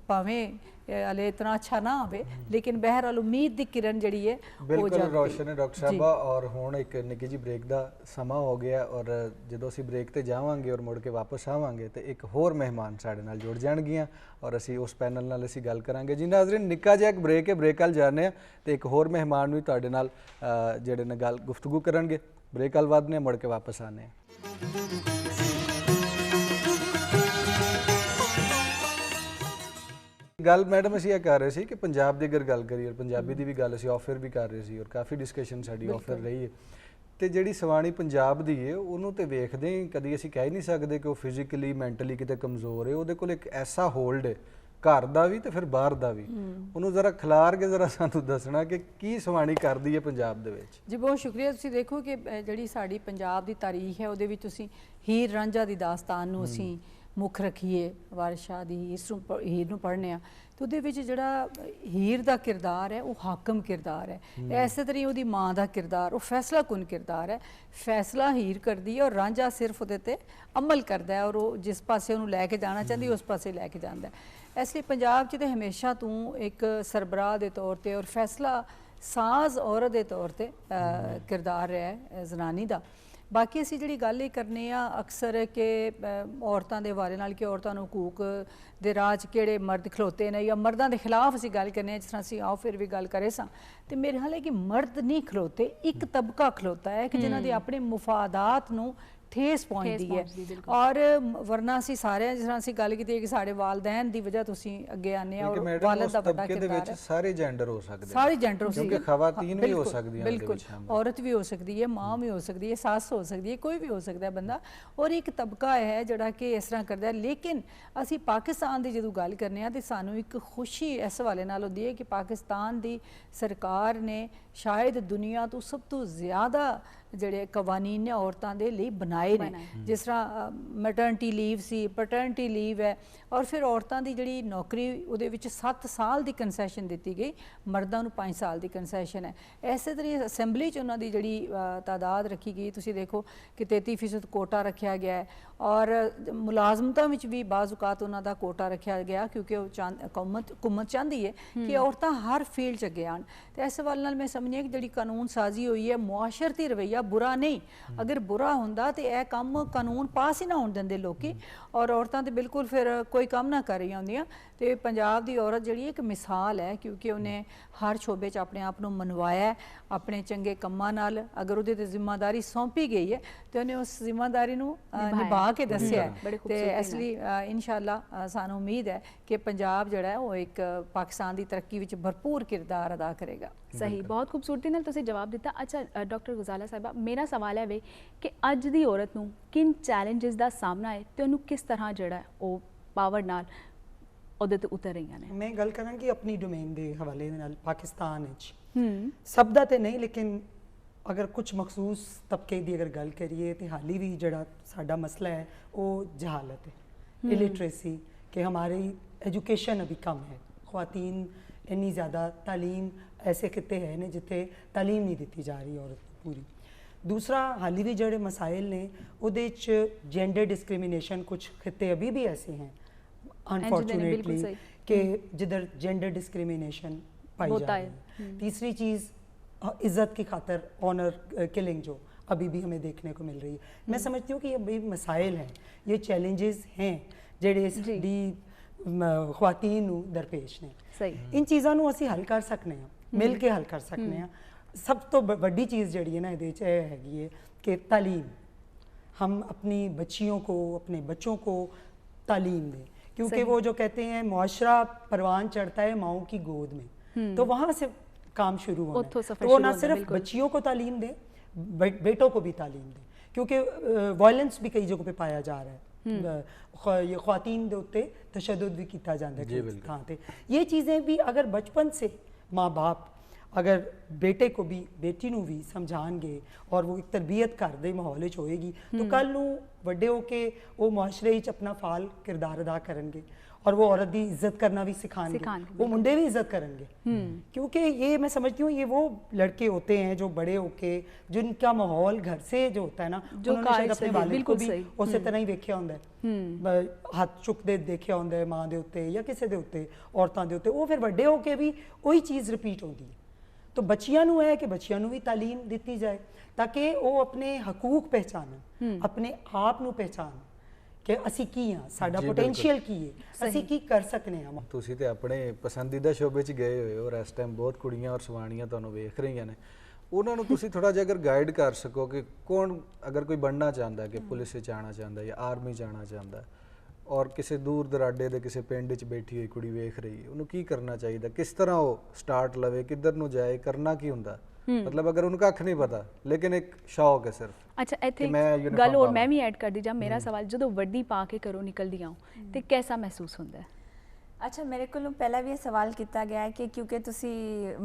भावें हले इतना अच्छा ना आवे, लेकिन बहरहाल उम्मीद की किरण जिहड़ी है बिल्कुल रोशन है डॉक्टर साहब। और हुण एक निक्की जी ब्रेक का समा हो गया, और जो असी ब्रेक ते जावांगे और मुड़ के वापस आवांगे तो एक होर मेहमान साडे नाल जुड़ जाणगियां और असी उस पैनल नाल असी गल करांगे। जी नाज़रीन, निक्का जिहा एक ब्रेक है, ब्रेक वाल जाने तो एक होर मेहमान भी तुहाडे नाल जिहड़े ने गल गुफ्तगू करनगे। ब्रेक वाल वधने मुड़ के वापस आने। गल मैडम असीं कर रहे सी कि पंजाब की अगर गल करिए, पंजाबी की भी गल असीं ऑफर भी कर रहे सी और काफ़ी डिस्कशन साडी ऑफर रही है। तो जिहड़ी सवाणी पंजाब दी है उन्होंने तो वेखदे ही कदी असीं कह नहीं सकते कि वो फिजिकली मैंटली किते कमज़ोर है। उहदे कोल एक ऐसा होल्ड है घर का भी तो फिर बाहर का भी। उन्होंने जरा खिलार के जरा सानू दसना कि की सवाणी करदी है पंजाब दे विच। जी बहुत शुक्रिया। तुसीं देखो कि जिहड़ी साडी पंजाब की तारीख है उहदे विच तुसीं हीर रांझा की दास्तान नूं असीं मुख रखिए, वारिस शाह दी हीर नूं पढ़ने तो उहदे विच जिहड़ा हीर दा किरदार है वो हाकम किरदार है। इस तरह उहदी माँ दा किरदार वो फैसला कुन किरदार है। फैसला हीर करदी है और रांझा सिर्फ उहदे ते अमल करदा है, और वो जिस पासे उहनूं लैके जाना चाहती उस पासे लैके जांदा है। इसलिए पंजाब च ते हमेशा तू एक सरबराह दे तौर ते और फैसला साज औरत के तौर पर किरदार रहा है जनानी का। ਬਾਕੀ ਅਸੀਂ ਜਿਹੜੀ ਗੱਲ ਇਹ ਕਰਨੇ ਆ ਅਕਸਰ ਕਿ ਔਰਤਾਂ ਦੇ ਬਾਰੇ ਨਾਲ ਕਿ ਔਰਤਾਂ ਨੂੰ ਹਕੂਕ ਦੇ ਰਾਹ 'ਚ ਕਿਹੜੇ ਮਰਦ ਖਲੋਤੇ ਨੇ ਜਾਂ ਮਰਦਾਂ ਦੇ ਖਿਲਾਫ ਅਸੀਂ ਗੱਲ ਕਰਨੇ ਆ, ਜਿਸ ਤਰ੍ਹਾਂ ਅਸੀਂ ਆਓ ਫਿਰ ਵੀ ਗੱਲ ਕਰੇ ਸਾਂ, ਤੇ ਮੇਰੇ ਹਾਲ ਹੈ ਕਿ ਮਰਦ ਨਹੀਂ ਖਲੋਤੇ, ਇੱਕ ਤਬਕਾ ਖਲੋਤਾ ਹੈ ਕਿ ਜਿਨ੍ਹਾਂ ਦੇ ਆਪਣੇ ਮੁਫਾਦਾਤ ਨੂੰ ਠੇਸ ਪਹੁੰਚਦੀ ਹੈ। ਔਰ ਵਰਨਾ ਅਸੀਂ ਸਾਰੇ ਜਿਸ ਤਰ੍ਹਾਂ ਅਸੀਂ ਗੱਲ ਕੀਤੀ ਹੈ ਕਿ ਸਾਡੇ ਵਾਲਦੈਨ ਦੀ ਵਜ੍ਹਾ ਤੁਸੀਂ ਅੱਗੇ ਆਨੇ ਆ, ਔਰ ਵਾਲਦ ਦਾ ਵੱਡਾ ਕਿਰਦਾਰ ਹੈ। ਸਾਰੇ ਜੈਂਡਰ ਹੋ ਸਕਦੇ, ਸਾਰੇ ਜੈਂਡਰ ਹੋ ਸਕਦੇ, ਕਿਉਂਕਿ ਖਵਾਤੀਨ ਵੀ ਹੋ ਸਕਦੀਆਂ, ਬਿਲਕੁਲ ਔਰਤ ਵੀ ਹੋ ਸਕਦੀ ਹੈ, ਮਾਂ ਵੀ ਹੋ ਸਕਦੀ ਹੈ, ਸੱਸ ਹੋ ਸਕਦੀ ਹੈ, ਕੋਈ ਵੀ ਹੋ ਸਕਦਾ ਹੈ ਬੰਦਾ। ਔਰ ਇੱਕ ਤਬਕਾ ਹੈ ਜਿਹੜਾ ਕਿ ਇਸ ਤਰ੍ਹਾਂ ਕਰਦਾ ਹੈ। ਲੇਕਿਨ ਅਸੀਂ ਪਾਕਿਸਤਾਨ ਦੀ ਜਦੋਂ ਗੱਲ ਕਰਨੇ ਆ ਤੇ ਸਾਨੂੰ ਇੱਕ ਖੁਸ਼ੀ ਇਸ ਹਵਾਲੇ ਨਾਲ ਹੁੰਦੀ ਹੈ ਕਿ ਪਾਕਿਸਤਾਨ ਦੀ ਸਰਕਾਰ ਨੇ ਸ਼ਾਇਦ ਦੁਨੀਆ ਤੋਂ ਸਭ ਤੋਂ ਜ਼ਿਆਦਾ ਜਿਹੜੇ ਕਵਾਨੀਨ ਨੇ ਔਰਤਾਂ ਦੇ ਲਈ ਬਣਾਏ ਨੇ, ਜਿਸ ਤਰ੍ਹਾਂ ਮੈਟਰਨਿਟੀ ਲੀਵ ਸੀ, ਪੈਟਰਨਿਟੀ ਲੀਵ ਹੈ, ਔਰ ਫਿਰ ਔਰਤਾਂ ਦੀ ਜਿਹੜੀ ਨੌਕਰੀ ਉਹਦੇ ਵਿੱਚ 7 ਸਾਲ ਦੀ ਕੰਸੈਸ਼ਨ ਦਿੱਤੀ ਗਈ, ਮਰਦਾਂ ਨੂੰ 5 ਸਾਲ ਦੀ ਕੰਸੈਸ਼ਨ ਹੈ। ਇਸੇ ਤਰ੍ਹਾਂ ਅਸੈਂਬਲੀ 'ਚ ਉਹਨਾਂ ਦੀ ਜਿਹੜੀ ਤਾਦਾਦ ਰੱਖੀ ਗਈ, ਤੁਸੀਂ ਦੇਖੋ ਕਿ 33% ਕੋਟਾ ਰੱਖਿਆ ਗਿਆ ਹੈ, ਔਰ ਮੁਲਾਜ਼ਮਤਾਂ ਵਿੱਚ ਵੀ ਬਾਜ਼ ਔਕਾਤ ਉਹਨਾਂ ਦਾ ਕੋਟਾ ਰੱਖਿਆ ਗਿਆ, ਕਿਉਂਕਿ ਉਹ ਹੁਕੂਮਤ ਚਾਹੁੰਦੀ ਹੈ ਕਿ ਔਰਤਾਂ ਹਰ ਫੀਲਡ 'ਚ ਅੱਗੇ ਆਉਣ। ਤੇ ਇਸ ਸਵਾਲ ਨਾਲ ਮੈਂ ਸਮਝਦੀ ਹਾਂ ਕਿ ਜਿਹੜੀ ਕਾਨੂੰਨ ਸਾਜ਼ੀ ਹੋਈ ਹੈ, ਮੁਆਸ਼ਰਤੀ ਰਵੱਈਆ ਬੁਰਾ ਨਹੀਂ, ਅਗਰ ਬੁਰਾ ਹੁੰਦਾ ਤੇ ਇਹ ਕੰਮ ਕਾਨੂੰਨ ਪਾਸ ਹੀ ਨਾ ਹੋਣ ਦਿੰਦੇ ਲੋਕੀ, ਔਰ ਔਰਤਾਂ ਤੇ ਬਿਲਕੁਲ ਫਿਰ ਕੋਈ ਕੰਮ ਨਾ ਕਰ ਰਹੀਆਂ ਹੁੰਦੀਆਂ। ਤੇ ਪੰਜਾਬ ਦੀ ਔਰਤ ਜਿਹੜੀ ਇੱਕ ਮਿਸਾਲ ਹੈ, ਕਿਉਂਕਿ ਉਹਨੇ ਹਰ ਸ਼ੋਬੇ 'ਚ ਆਪਣੇ ਆਪ ਨੂੰ ਮਨਵਾਇਆ ਆਪਣੇ ਚੰਗੇ ਕੰਮਾਂ ਨਾਲ। ਅਗਰ ਉਹਦੇ ਤੇ ਜ਼ਿੰਮੇਵਾਰੀ ਸੌਂਪੀ ਗਈ ਹੈ ਤੇ ਉਹਨੇ ਉਸ ਜ਼ਿੰਮੇਵਾਰੀ ਨੂੰ ਨਿਭਾ ਕੇ ਦੱਸਿਆ ਹੈ। ਤੇ ਇਸ ਲਈ ਇਨਸ਼ਾਅੱਲਾ ਸਾਨੂੰ ਉਮੀਦ ਹੈ ਕਿ ਪੰਜਾਬ ਜਿਹੜਾ ਹੈ ਉਹ ਇੱਕ ਪਾਕਿਸਤਾਨ ਦੀ ਤਰੱਕੀ ਵਿੱਚ ਭਰਪੂਰ ਕਿਰਦਾਰ ਅਦਾ ਕਰੇਗਾ। ਸਹੀ, ਬਹੁਤ ਖੂਬਸੂਰਤੀ ਨਾਲ ਤੁਸੀਂ ਜਵਾਬ ਦਿੱਤਾ। ਅੱਛਾ ਡਾਕਟਰ ਗੁਜ਼ਾਲਾ ਸਾਹਿਬਾ, ਮੇਰਾ ਸਵਾਲ ਹੈ ਵੇ ਕਿ ਅੱਜ ਦੀ ਔਰਤ ਨੂੰ ਕਿਨ ਚੈਲੰਜਸ ਦਾ ਸਾਹਮਣਾ ਹੈ ਤੇ ਉਹਨੂੰ ਕਿਸ ਤਰ੍ਹਾਂ ਜਿਹੜਾ ਉਹ ਪਾਵਰ ਨਾਲ ਉਹਦੇ ਤੇ ਉਤਰ ਰਹੀਆਂ ਨੇ? ਮੈਂ ਗੱਲ ਕਰਾਂਗੀ ਆਪਣੀ ਡੋਮੇਨ ਦੇ ਹਵਾਲੇ ਨਾਲ। ਪਾਕਿਸਤਾਨ ਵਿੱਚ ਸਭ ਦਾ ਤੇ ਨਹੀਂ, ਲੇਕਿਨ ਅਗਰ ਕੁਝ ਮਖਸੂਸ ਤਬਕੇ ਦੀ ਅਗਰ ਗੱਲ ਕਰੀਏ ਤੇ ਹਾਲੀ ਵੀ ਜਿਹੜਾ ਸਾਡਾ ਮਸਲਾ ਹੈ ਉਹ ਜਹਾਲਤ ਹੈ, इलिटरेसी, कि हमारी एजुकेशन अभी कम है। ख़वातीन इन्नी ज़्यादा तालीम, ऐसे खिते हैं ने जिथे तालीम नहीं दी जा रही औरत को पूरी। दूसरा हाली भी जड़े मसाइल ने उहदे च जेंडर डिस्क्रिमिनेशन, कुछ खिते अभी भी ऐसे हैं अनफॉर्चुनेटली कि जिधर जेंडर डिस्क्रिमिनेशन पाई जा रही है। तीसरी चीज़ इज़्ज़त की खातर ऑनर किलिंग जो अभी भी हमें देखने को मिल रही है। मैं समझती हूँ कि ये भी मसाइल हैं, ये चैलेंजेस हैं ਜਿਹੜੇ ਸਾਡੀ ਖਵਾਤੀਨ ਨੂੰ ਦਰਪੇਸ਼ ਨੇ। इन चीज़ों ਨੂੰ ਅਸੀਂ ਹੱਲ ਕਰ ਸਕਨੇ ਆ, ਮਿਲ ਕੇ ਹੱਲ ਕਰ ਸਕਨੇ ਆ। ਸਭ ਤੋਂ ਵੱਡੀ चीज़ ਜਿਹੜੀ ਹੈ ਨਾ ਇਹਦੇ 'ਚ ਇਹ ਹੈਗੀ ਹੈ कि तालीम, हम अपनी बच्चियों को, अपने बच्चों को तालीम दें, क्योंकि वो जो कहते हैं मुआशरा परवान चढ़ता है माओं की गोद में, तो वहाँ से काम शुरू होना है। तो वो ना सिर्फ बच्चियों को तालीम दें, बेटों को भी तालीम दें, क्योंकि वायलेंस भी कई जगहों पे पाया जा रहा है। ये ख़वातीन दे उत्ते तशद्दुद भी किया जाता है थां ते। ये चीज़ें भी अगर बचपन से माँ बाप अगर बेटे को भी बेटी नू भी समझाएंगे और वो एक तरबियत घर दे माहौल च होएगी, तो कल नू वड्डे होके वो मुआशरे च अपना फाल किरदार अदा करेंगे और वो औरत की इज्जत करना भी सिखाएंगे, वो मुंडे भी इज्जत करेंगे। क्योंकि ये मैं समझती हूँ ये वो लड़के होते हैं जो बड़े होके, जिनका माहौल घर से जो होता है ना, उन्होंने शायद अपने वालिद को भी उस तरह ही वेख्या होंदा है, हाथ चुकते देखा होंदा है माँ दे उत्ते या किसी दे उत्ते, औरतां दे उत्ते, वो फिर बड़े होके भी वही चीज़ रिपीट होती है। तो बच्चियां नू है कि बच्चियां नू भी तालीम दी जाए ताकि वो अपने हकूक पहचानन, अपने आप नू पहचानन कि ਅਸੀਂ ਕੀ ਹਾਂ, ਸਾਡਾ ਪੋਟੈਂਸ਼ੀਅਲ ਕੀ ਹੈ, ਅਸੀਂ ਕੀ ਕਰ ਸਕਨੇ ਹਾਂ। ਤੁਸੀਂ ਤੇ ਆਪਣੇ ਪਸੰਦੀਦਾ ਸ਼ੋਬੇ 'ਚ ਗਏ ਹੋਏ ਹੋ ਔਰ ਇਸ ਟਾਈਮ ਬਹੁਤ ਕੁੜੀਆਂ ਔਰ ਸਵਾਣੀਆਂ ਤੁਹਾਨੂੰ ਵੇਖ ਰਹੀਆਂ ਨੇ, ਉਹਨਾਂ ਨੂੰ ਤੁਸੀਂ ਥੋੜਾ ਜਿਹਾ ਅਗਰ ਗਾਈਡ ਕਰ ਸਕੋ ਕਿ ਕੌਣ ਅਗਰ ਕੋਈ ਬਣਨਾ ਚਾਹੁੰਦਾ ਕਿ ਪੁਲਿਸ ਵਿੱਚ ਆਉਣਾ ਚਾਹੁੰਦਾ ਜਾਂ ਆਰਮੀ ਜਾਣਾ ਚਾਹੁੰਦਾ ਔਰ ਕਿਸੇ ਦੂਰ ਦਰਾਡੇ ਦੇ ਕਿਸੇ ਪਿੰਡ 'ਚ ਬੈਠੀ ਹੋਈ ਕੁੜੀ ਵੇਖ ਰਹੀ ਹੈ, ਉਹਨੂੰ ਕੀ ਕਰਨਾ ਚਾਹੀਦਾ, ਕਿਸ ਤਰ੍ਹਾਂ ਉਹ ਸਟਾਰਟ ਲਵੇ, ਕਿੱਧਰ ਨੂੰ ਜਾਏ, ਕਰਨਾ ਕੀ ਹੁੰਦਾ? मतलब अगर उनका कख नहीं पता लेकिन एक शौक है सिर्फ। अच्छा इत्थे गल और मैं भी ऐड कर दी जा, मेरा सवाल जो वर्दी पा के घरों निकलदी आऊं ते कैसा महसूस होंदा है? अच्छा मेरे को पहला भी ये सवाल किया गया है कि क्योंकि तुसी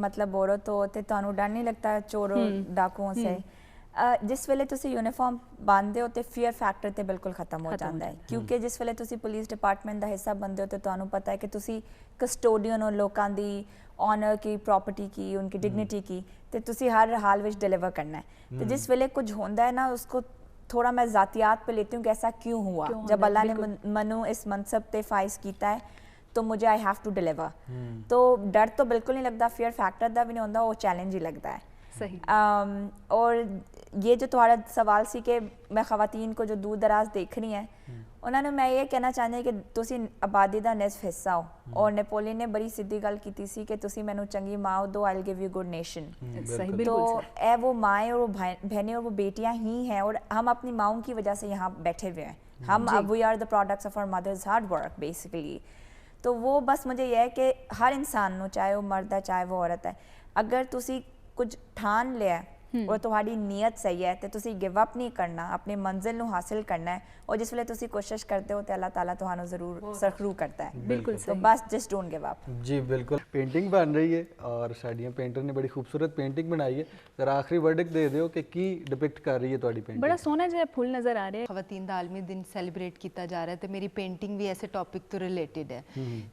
मतलब औरत हो तो तुहानू डर नहीं लगता चोरों डाकुओं से? जिस वेले तुसी यूनीफॉर्म बांधते हो तो फियर फैक्टर तो बिल्कुल खत्म हो जाता है, क्योंकि जिस वेले तुसी पुलिस डिपार्टमेंट का हिस्सा बनते हो तो तुहानू पता है कि तुसी कस्टोडियन हो लोगों की ऑनर की, प्रॉपर्टी की, उनकी डिग्निटी की, तो तुसी हर हाल में डिलीवर करना है। तो जिस वेले कुछ होता है ना उसको थोड़ा मैं ज़ातियात पे लेती हूँ कि ऐसा क्यों हुआ, जब अल्लाह ने मनु इस मनसब पे फाइज किया है तो मुझे आई हैव टू डिलीवर। तो डर तो बिल्कुल नहीं लगता, फियर फैक्टर का भी नहीं होता, वो चैलेंज ही लगता है। सही। और ये जो तुम्हारा सवाल सी कि मैं खवातीन को जो दूर दराज देख रही हैं, उन्होंने मैं ये कहना चाहती कि तुसी आबादी का निसफ हिस्सा हो, और नेपोलियन ने बड़ी सीधी गल की सी कि तुसी मैनू चंगी माँ दो, I will give you good nation. सही, तो बिल्कुल सही। ए वो माएँ और वो बहनें और वो बेटियां ही हैं, और हम अपनी माओं की वजह से यहाँ बैठे हुए हैं। हम we are the products of our mothers hard work basically. तो वो बस मुझे यह है कि हर इंसान को, चाहे वो मर्द है चाहे वो औरत है, अगर तुसी कुछ ठान लिया और तुम्हारी नीयत सही है तो तुसी गिव अप नहीं करना, अपनी मंजिल ਨੂੰ हासिल करना है, और जिस वे तुसी कोशिश करते हो तो अल्लाह ताला तुहानू जरूर सरखरू करता है। बिल्कुल तो बस जस्ट डोंट गिव अप। जी बिल्कुल। पेंटिंग बन रही है और साड़ियाँ पेंटर ने बड़ी खूबसूरत पेंटिंग बनाई है। जरा आखिरी वर्डिक दे दिओ कि की डिपिक्ट कर रही है ਤੁਹਾਡੀ पेंटिंग। बड़ा सोहना जिहा फुल नज़र आ रहा है। ਖਵਾਤੀਨ ਦਾ ਆਲਮੀ ਦਿਨ ਸੈਲੀਬ੍ਰੇਟ ਕੀਤਾ ਜਾ ਰਿਹਾ ਤੇ ਮੇਰੀ ਪੇਂਟਿੰਗ ਵੀ ਐਸੇ ਟੌਪਿਕ ਤੋਂ ਰਿਲੇਟਡ ਹੈ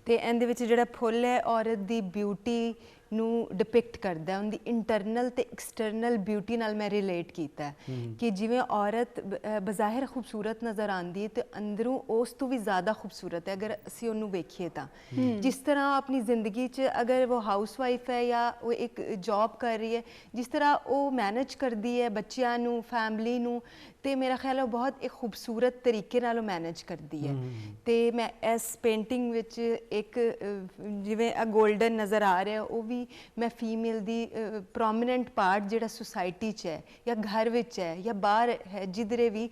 ਤੇ ਇਹਦੇ ਵਿੱਚ ਜਿਹੜਾ ਫੁੱਲ ਹੈ ਔਰਤ ਦੀ ਬਿਊਟੀ ਨੂੰ ਡਿਪਿਕਟ ਕਰਦਾ ਹੈ, ਉਹਦੀ ਇੰਟਰਨਲ ਤੇ ਐਕਸਟਰਨਲ ਬਿਊਟੀ ਨਾਲ ਮੈਂ ਰਿਲੇਟ ਕੀਤਾ ਹੈ ਕਿ ਜਿਵੇਂ ਔਰਤ ਬਜ਼ਾਹਿਰ ਖੂਬਸੂਰਤ ਨਜ਼ਰ ਆਉਂਦੀ ਹੈ ਤੇ ਅੰਦਰੋਂ ਉਸ ਤੋਂ ਵੀ ਜ਼ਿਆਦਾ ਖੂਬਸੂਰਤ ਹੈ ਅਗਰ ਅਸੀਂ ਉਹਨੂੰ ਵੇਖੀਏ ਤਾਂ। ਜਿਸ ਤਰ੍ਹਾਂ ਆਪਣੀ ਜ਼ਿੰਦਗੀ 'ਚ ਅਗਰ ਉਹ ਹਾਊਸ ਵਾਈਫ ਹੈ ਜਾਂ ਉਹ ਇੱਕ ਜੌਬ ਕਰ ਰਹੀ ਹੈ, ਜਿਸ ਤਰ੍ਹਾਂ ਉਹ ਮੈਨੇਜ ਕਰਦੀ ਹੈ ਬੱਚਿਆਂ ਨੂੰ, ਫੈਮਿਲੀ ਨੂੰ, ਤੇ ਮੇਰਾ ਖਿਆਲ ਹੈ ਬਹੁਤ ਇੱਕ ਖੂਬਸੂਰਤ ਤਰੀਕੇ ਨਾਲ ਉਹ ਮੈਨੇਜ ਕਰਦੀ ਹੈ। ਤੇ ਮੈਂ ਇਸ ਪੇਂਟਿੰਗ ਵਿੱਚ ਇੱਕ ਜਿਵੇਂ ਆ ਗੋਲਡਨ ਨਜ਼ਰ ਆ ਰਿਹਾ, ਉਹ ਵੀ ਮੈਂ ਫੀਮੇਲ ਦੀ ਪ੍ਰੋਮੀਨੈਂਟ ਪਾਰਟ ਜਿਹੜਾ ਸੁਸਾਇਟੀ 'ਚ ਹੈ ਜਾਂ ਘਰ ਵਿੱਚ ਹੈ ਜਾਂ ਬਾਹਰ ਹੈ, ਜਿੱਧਰੇ ਵੀ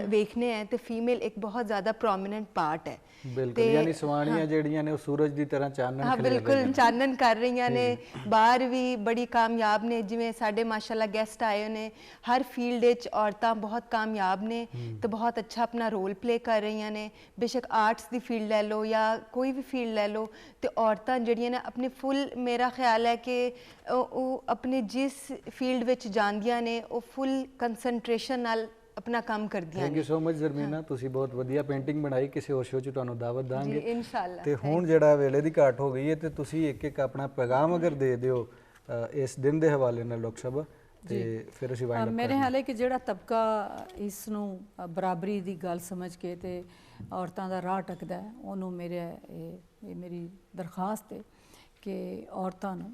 ਵੇਖਨੇ ਹੈ ਤੇ ਫੀਮੇਲ ਇੱਕ ਬਹੁਤ ਜ਼ਿਆਦਾ ਪ੍ਰੋਮੀਨੈਂਟ ਪਾਰਟ ਹੈ। ਬਿਲਕੁਲ, ਯਾਨੀ ਸਵਾਣੀਆਂ ਜਿਹੜੀਆਂ ਨੇ ਉਹ ਸੂਰਜ ਦੀ ਤਰ੍ਹਾਂ ਚਾਨਣ ਹਾਂ ਬਿਲਕੁਲ ਚਾਨਣ ਕਰ ਰਹੀਆਂ ਨੇ, ਬਾਹਰ ਵੀ ਬੜੀ ਕਾਮਯਾਬ ਨੇ। ਜਿਵੇਂ ਸਾਡੇ ਮਾਸ਼ਾਅੱਲਾ ਗੈਸਟ ਆਏ ਨੇ, ਹਰ ਫੀਲਡ ਵਿੱਚ ਔਰਤਾਂ ਬਹੁਤ ਕਾਮਯਾਬ ਨੇ ਤੇ ਬਹੁਤ ਅੱਛਾ ਆਪਣਾ ਰੋਲ ਪਲੇ ਕਰ ਰਹੀਆਂ ਨੇ। ਬੇਸ਼ੱਕ ਆਰਟਸ ਦੀ ਫੀਲਡ ਲੈ ਲਓ ਜਾਂ ਕੋਈ ਵੀ ਫੀਲਡ ਲੈ ਲਓ, ਤੇ ਔਰਤਾਂ ਜਿਹੜੀਆਂ ਨੇ ਆਪਣੇ ਫੁੱਲ, ਮੇਰਾ ਖਿਆਲ ਹੈ ਕਿ ਉਹ ਆਪਣੇ ਜਿਸ ਫੀਲਡ ਵਿੱਚ ਜਾਂਦੀਆਂ ਨੇ ਉਹ ਫੁੱਲ ਕੰਸਨਟ੍ਰੇਸ਼ਨ ਨਾਲ अपना काम कर दिया। थैंक यू सो मच ਜ਼ਰਮੀਨਾ, ਤੁਸੀਂ ਬਹੁਤ ਵਧੀਆ ਪੇਂਟਿੰਗ ਬਣਾਈ। ਕਿਸੇ ਹੋਰ ਸ਼ੋਅ 'ਚ ਤੁਹਾਨੂੰ ਦਾਵਤ ਦਾਂਗੇ ਜੀ ਇਨਸ਼ਾਅੱਲਾ। ਤੇ ਹੁਣ ਜਿਹੜਾ ਵੇਲੇ ਦੀ ਘਾਟ ਹੋ ਗਈ ਹੈ ਤੇ ਤੁਸੀਂ ਇੱਕ ਇੱਕ ਆਪਣਾ ਪੈਗਾਮ ਅਗਰ ਦੇ ਦਿਓ ਇਸ ਦਿਨ ਦੇ ਹਵਾਲੇ ਨਾਲ ਲੋਕ ਸਭਾ, ਤੇ ਫਿਰ ਅਸੀਂ ਵਾਈਂਡ ਅਪ ਮੇਰੇ ਹਾਲੇ ਕਿ ਜਿਹੜਾ ਤਬਕਾ ਇਸ ਨੂੰ ਬਰਾਬਰੀ ਦੀ ਗੱਲ ਸਮਝ ਕੇ ਤੇ ਔਰਤਾਂ ਦਾ ਰਾਹ ਟੱਕਦਾ ਹੈ, ਉਹਨੂੰ ਇਹ ਮੇਰੀ ਦਰਖਾਸਤ ਹੈ ਕਿ ਔਰਤਾਂ ਨੂੰ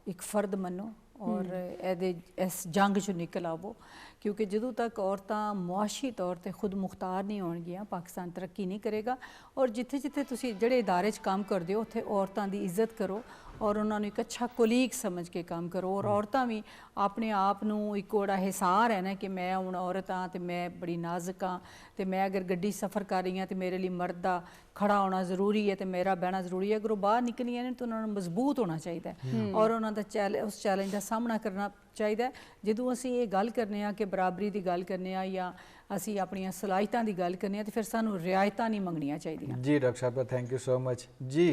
ਇੱਕ ਫਰਦ ਮੰਨੋ ਔਰ ਇਹਦੇ ਇਸ ਜੰਗ 'ਚੋਂ ਨਿਕਲ ਆਵੋ, ਕਿਉਂਕਿ ਜਦੋਂ ਤੱਕ ਔਰਤਾਂ ਮੁਆਸ਼ੀ ਤੌਰ 'ਤੇ ਖੁਦ ਮੁਖਤਾਰ ਨਹੀਂ ਹੋਣਗੀਆਂ, ਪਾਕਿਸਤਾਨ ਤਰੱਕੀ ਨਹੀਂ ਕਰੇਗਾ। ਔਰ ਜਿੱਥੇ ਜਿੱਥੇ ਤੁਸੀਂ ਜਿਹੜੇ ਇਦਾਰੇ 'ਚ ਕੰਮ ਕਰਦੇ ਹੋ ਉੱਥੇ ਔਰਤਾਂ ਦੀ ਇੱਜ਼ਤ ਕਰੋ ਔਰ ਉਹਨਾਂ ਨੂੰ ਇੱਕ ਅੱਛਾ ਕੋਲੀਗ ਸਮਝ ਕੇ ਕੰਮ ਕਰੋ। ਔਰ ਔਰਤਾਂ ਵੀ ਆਪਣੇ ਆਪ ਨੂੰ ਇੱਕ ਬੜਾ ਹਿਸਾਰ ਹੈ ਨਾ ਕਿ ਮੈਂ ਹੁਣ ਔਰਤ ਹਾਂ ਤੇ ਮੈਂ ਬੜੀ ਨਾਜ਼ੁਕ ਹਾਂ, ਤੇ ਮੈਂ ਅਗਰ ਗੱਡੀ ਸਫ਼ਰ ਕਰ ਰਹੀ ਹਾਂ ਤੇ ਮੇਰੇ ਲਈ ਮਰਦ ਦਾ ਖੜਾ ਹੋਣਾ ਜ਼ਰੂਰੀ ਹੈ ਤੇ ਮੇਰਾ ਬਹਿਣਾ ਜ਼ਰੂਰੀ ਹੈ। ਅਗਰ ਉਹ ਬਾਹਰ ਨਿਕਲੀਆਂ ਨੇ ਤਾਂ ਉਹਨਾਂ ਨੂੰ ਮਜ਼ਬੂਤ ਹੋਣਾ ਚਾਹੀਦਾ ਔਰ ਉਹਨਾਂ ਦਾ ਉਸ ਚੈਲੰਜ ਦਾ ਸਾਹਮਣਾ ਕਰਨਾ ਚਾਹੀਦਾ। ਜਦੋਂ ਅਸੀਂ ਇਹ ਗੱਲ ਕਰਨੇ ਆ ਕਿ ਬਰਾਬਰੀ ਦੀ ਗੱਲ ਕਰਨੇ ਆ ਜਾਂ ਅਸੀਂ ਆਪਣੀਆਂ ਸਲਾहियतां ਦੀ ਗੱਲ करने तो फिर सानू रियायतां नहीं मंगनियां चाहिए। जी डॉक्टर साहब, थैंक यू सो मच। जी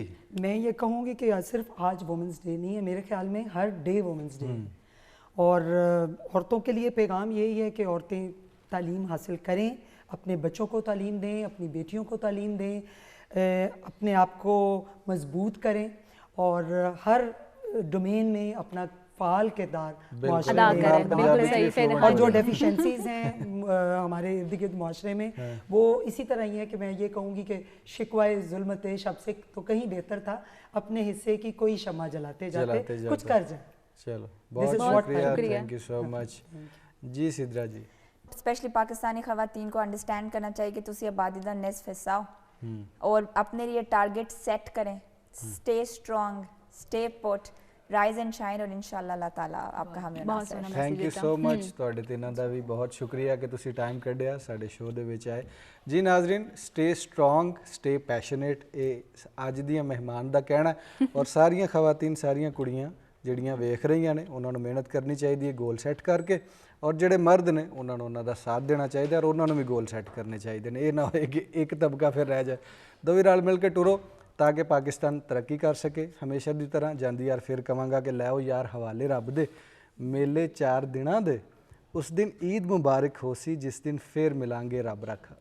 मैं ये कहूँगी कि सिर्फ आज वुमेंस डे नहीं है, मेरे ख्याल में हर डे वुमेंस डे है। और औरतों के लिए पैगाम यही है कि औरतें तालीम हासिल करें, अपने बच्चों को तालीम दें, अपनी बेटियों को तालीम दें, अपने आप को मजबूत करें और हर डोमेन में अपना फ़ाल किरदार अदा करें। बिल्कुल सही। फिर और जो डेफिशिएंसीज हैं हमारे इर्द गिर्द माशरे में, वो इसी तरह ही है कि मैं ये कहूँगी कि शिकवा जुल्म शब से तो कहीं बेहतर था अपने हिस्से की कोई शम्मा जलाते जाते कुछ कर जाए। चलो बहुत शुक्रिया, थैंक यू सो मच। जी सिद्रा जी, स्पेशली पाकिस्तानी खवातीन को अंडरस्टैंड करना चाहिए कि तुसी आबादी का निसफ हिस्सा हो और अपने लिए टारगेट सेट करें। Stay strong, stay put, rise and shine और इंशाअल्लाह अल्लाह ताला आपका हमें नासर। Thank you so much. ਤੁਹਾਡੇ ਤਿੰਨਾਂ ਦਾ ਵੀ ਬਹੁਤ ਸ਼ੁਕਰੀਆ ਕਿ ਤੁਸੀਂ ਟਾਈਮ ਕੱਢਿਆ ਸਾਡੇ ਸ਼ੋਅ ਦੇ ਵਿੱਚ ਆਏ। ਜੀ Nazreen, stay strong, stay passionate, ਇਹ ਅੱਜ ਦੀਆਂ ਮਹਿਮਾਨ ਦਾ ਕਹਿਣਾ ਔਰ ਸਾਰੀਆਂ ਖਵਾਤੀਨ, ਸਾਰੀਆਂ ਕੁੜੀਆਂ ਜਿਹੜੀਆਂ ਵੇਖ ਰਹੀਆਂ ਨੇ ਉਹਨਾਂ ਨੂੰ ਮਿਹਨਤ ਕਰਨੀ ਚਾਹੀਦੀ ਹੈ ਗੋਲ ਸੈੱਟ ਕਰਕੇ, ਔਰ ਜਿਹੜੇ ਮਰਦ ਨੇ ਉਹਨਾਂ ਨੂੰ ਉਹਨਾਂ ਦਾ ਸਾਥ ਦੇਣਾ ਚਾਹੀਦਾ ਔਰ ਉਹਨਾਂ ਨੂੰ ਵੀ ਗੋਲ ਸੈੱਟ ਕਰਨੇ ਚਾਹੀਦੇ ਨੇ। ਇਹ ਨਾ ਹੋਏ ਕਿ ਇੱਕ ਤਬਕਾ ਫਿਰ ਰਹਿ ਜਾਏ। ਦੋਵੇਂ ਰਲ ਮਿਲ ਕੇ ਟੁਰੋ ਤਾਂ ਕਿ ਪਾਕਿਸਤਾਨ ਤਰੱਕੀ ਕਰ ਸਕੇ। ਹਮੇਸ਼ਾ ਦੀ ਤਰ੍ਹਾਂ ਜਾਂਦੀ ਯਾਰ ਫਿਰ ਕਵਾਂਗਾ ਕਿ ਲੈ ਆਓ ਯਾਰ ਹਵਾਲੇ ਰੱਬ ਦੇ, ਮੇਲੇ 4 ਦਿਨਾਂ ਦੇ, ਉਸ ਦਿਨ ਈਦ ਮੁਬਾਰਕ ਹੋ ਸੀ ਜਿਸ ਦਿਨ ਫਿਰ ਮਿਲਾਂਗੇ ਰੱਬ ਰੱਖਾ।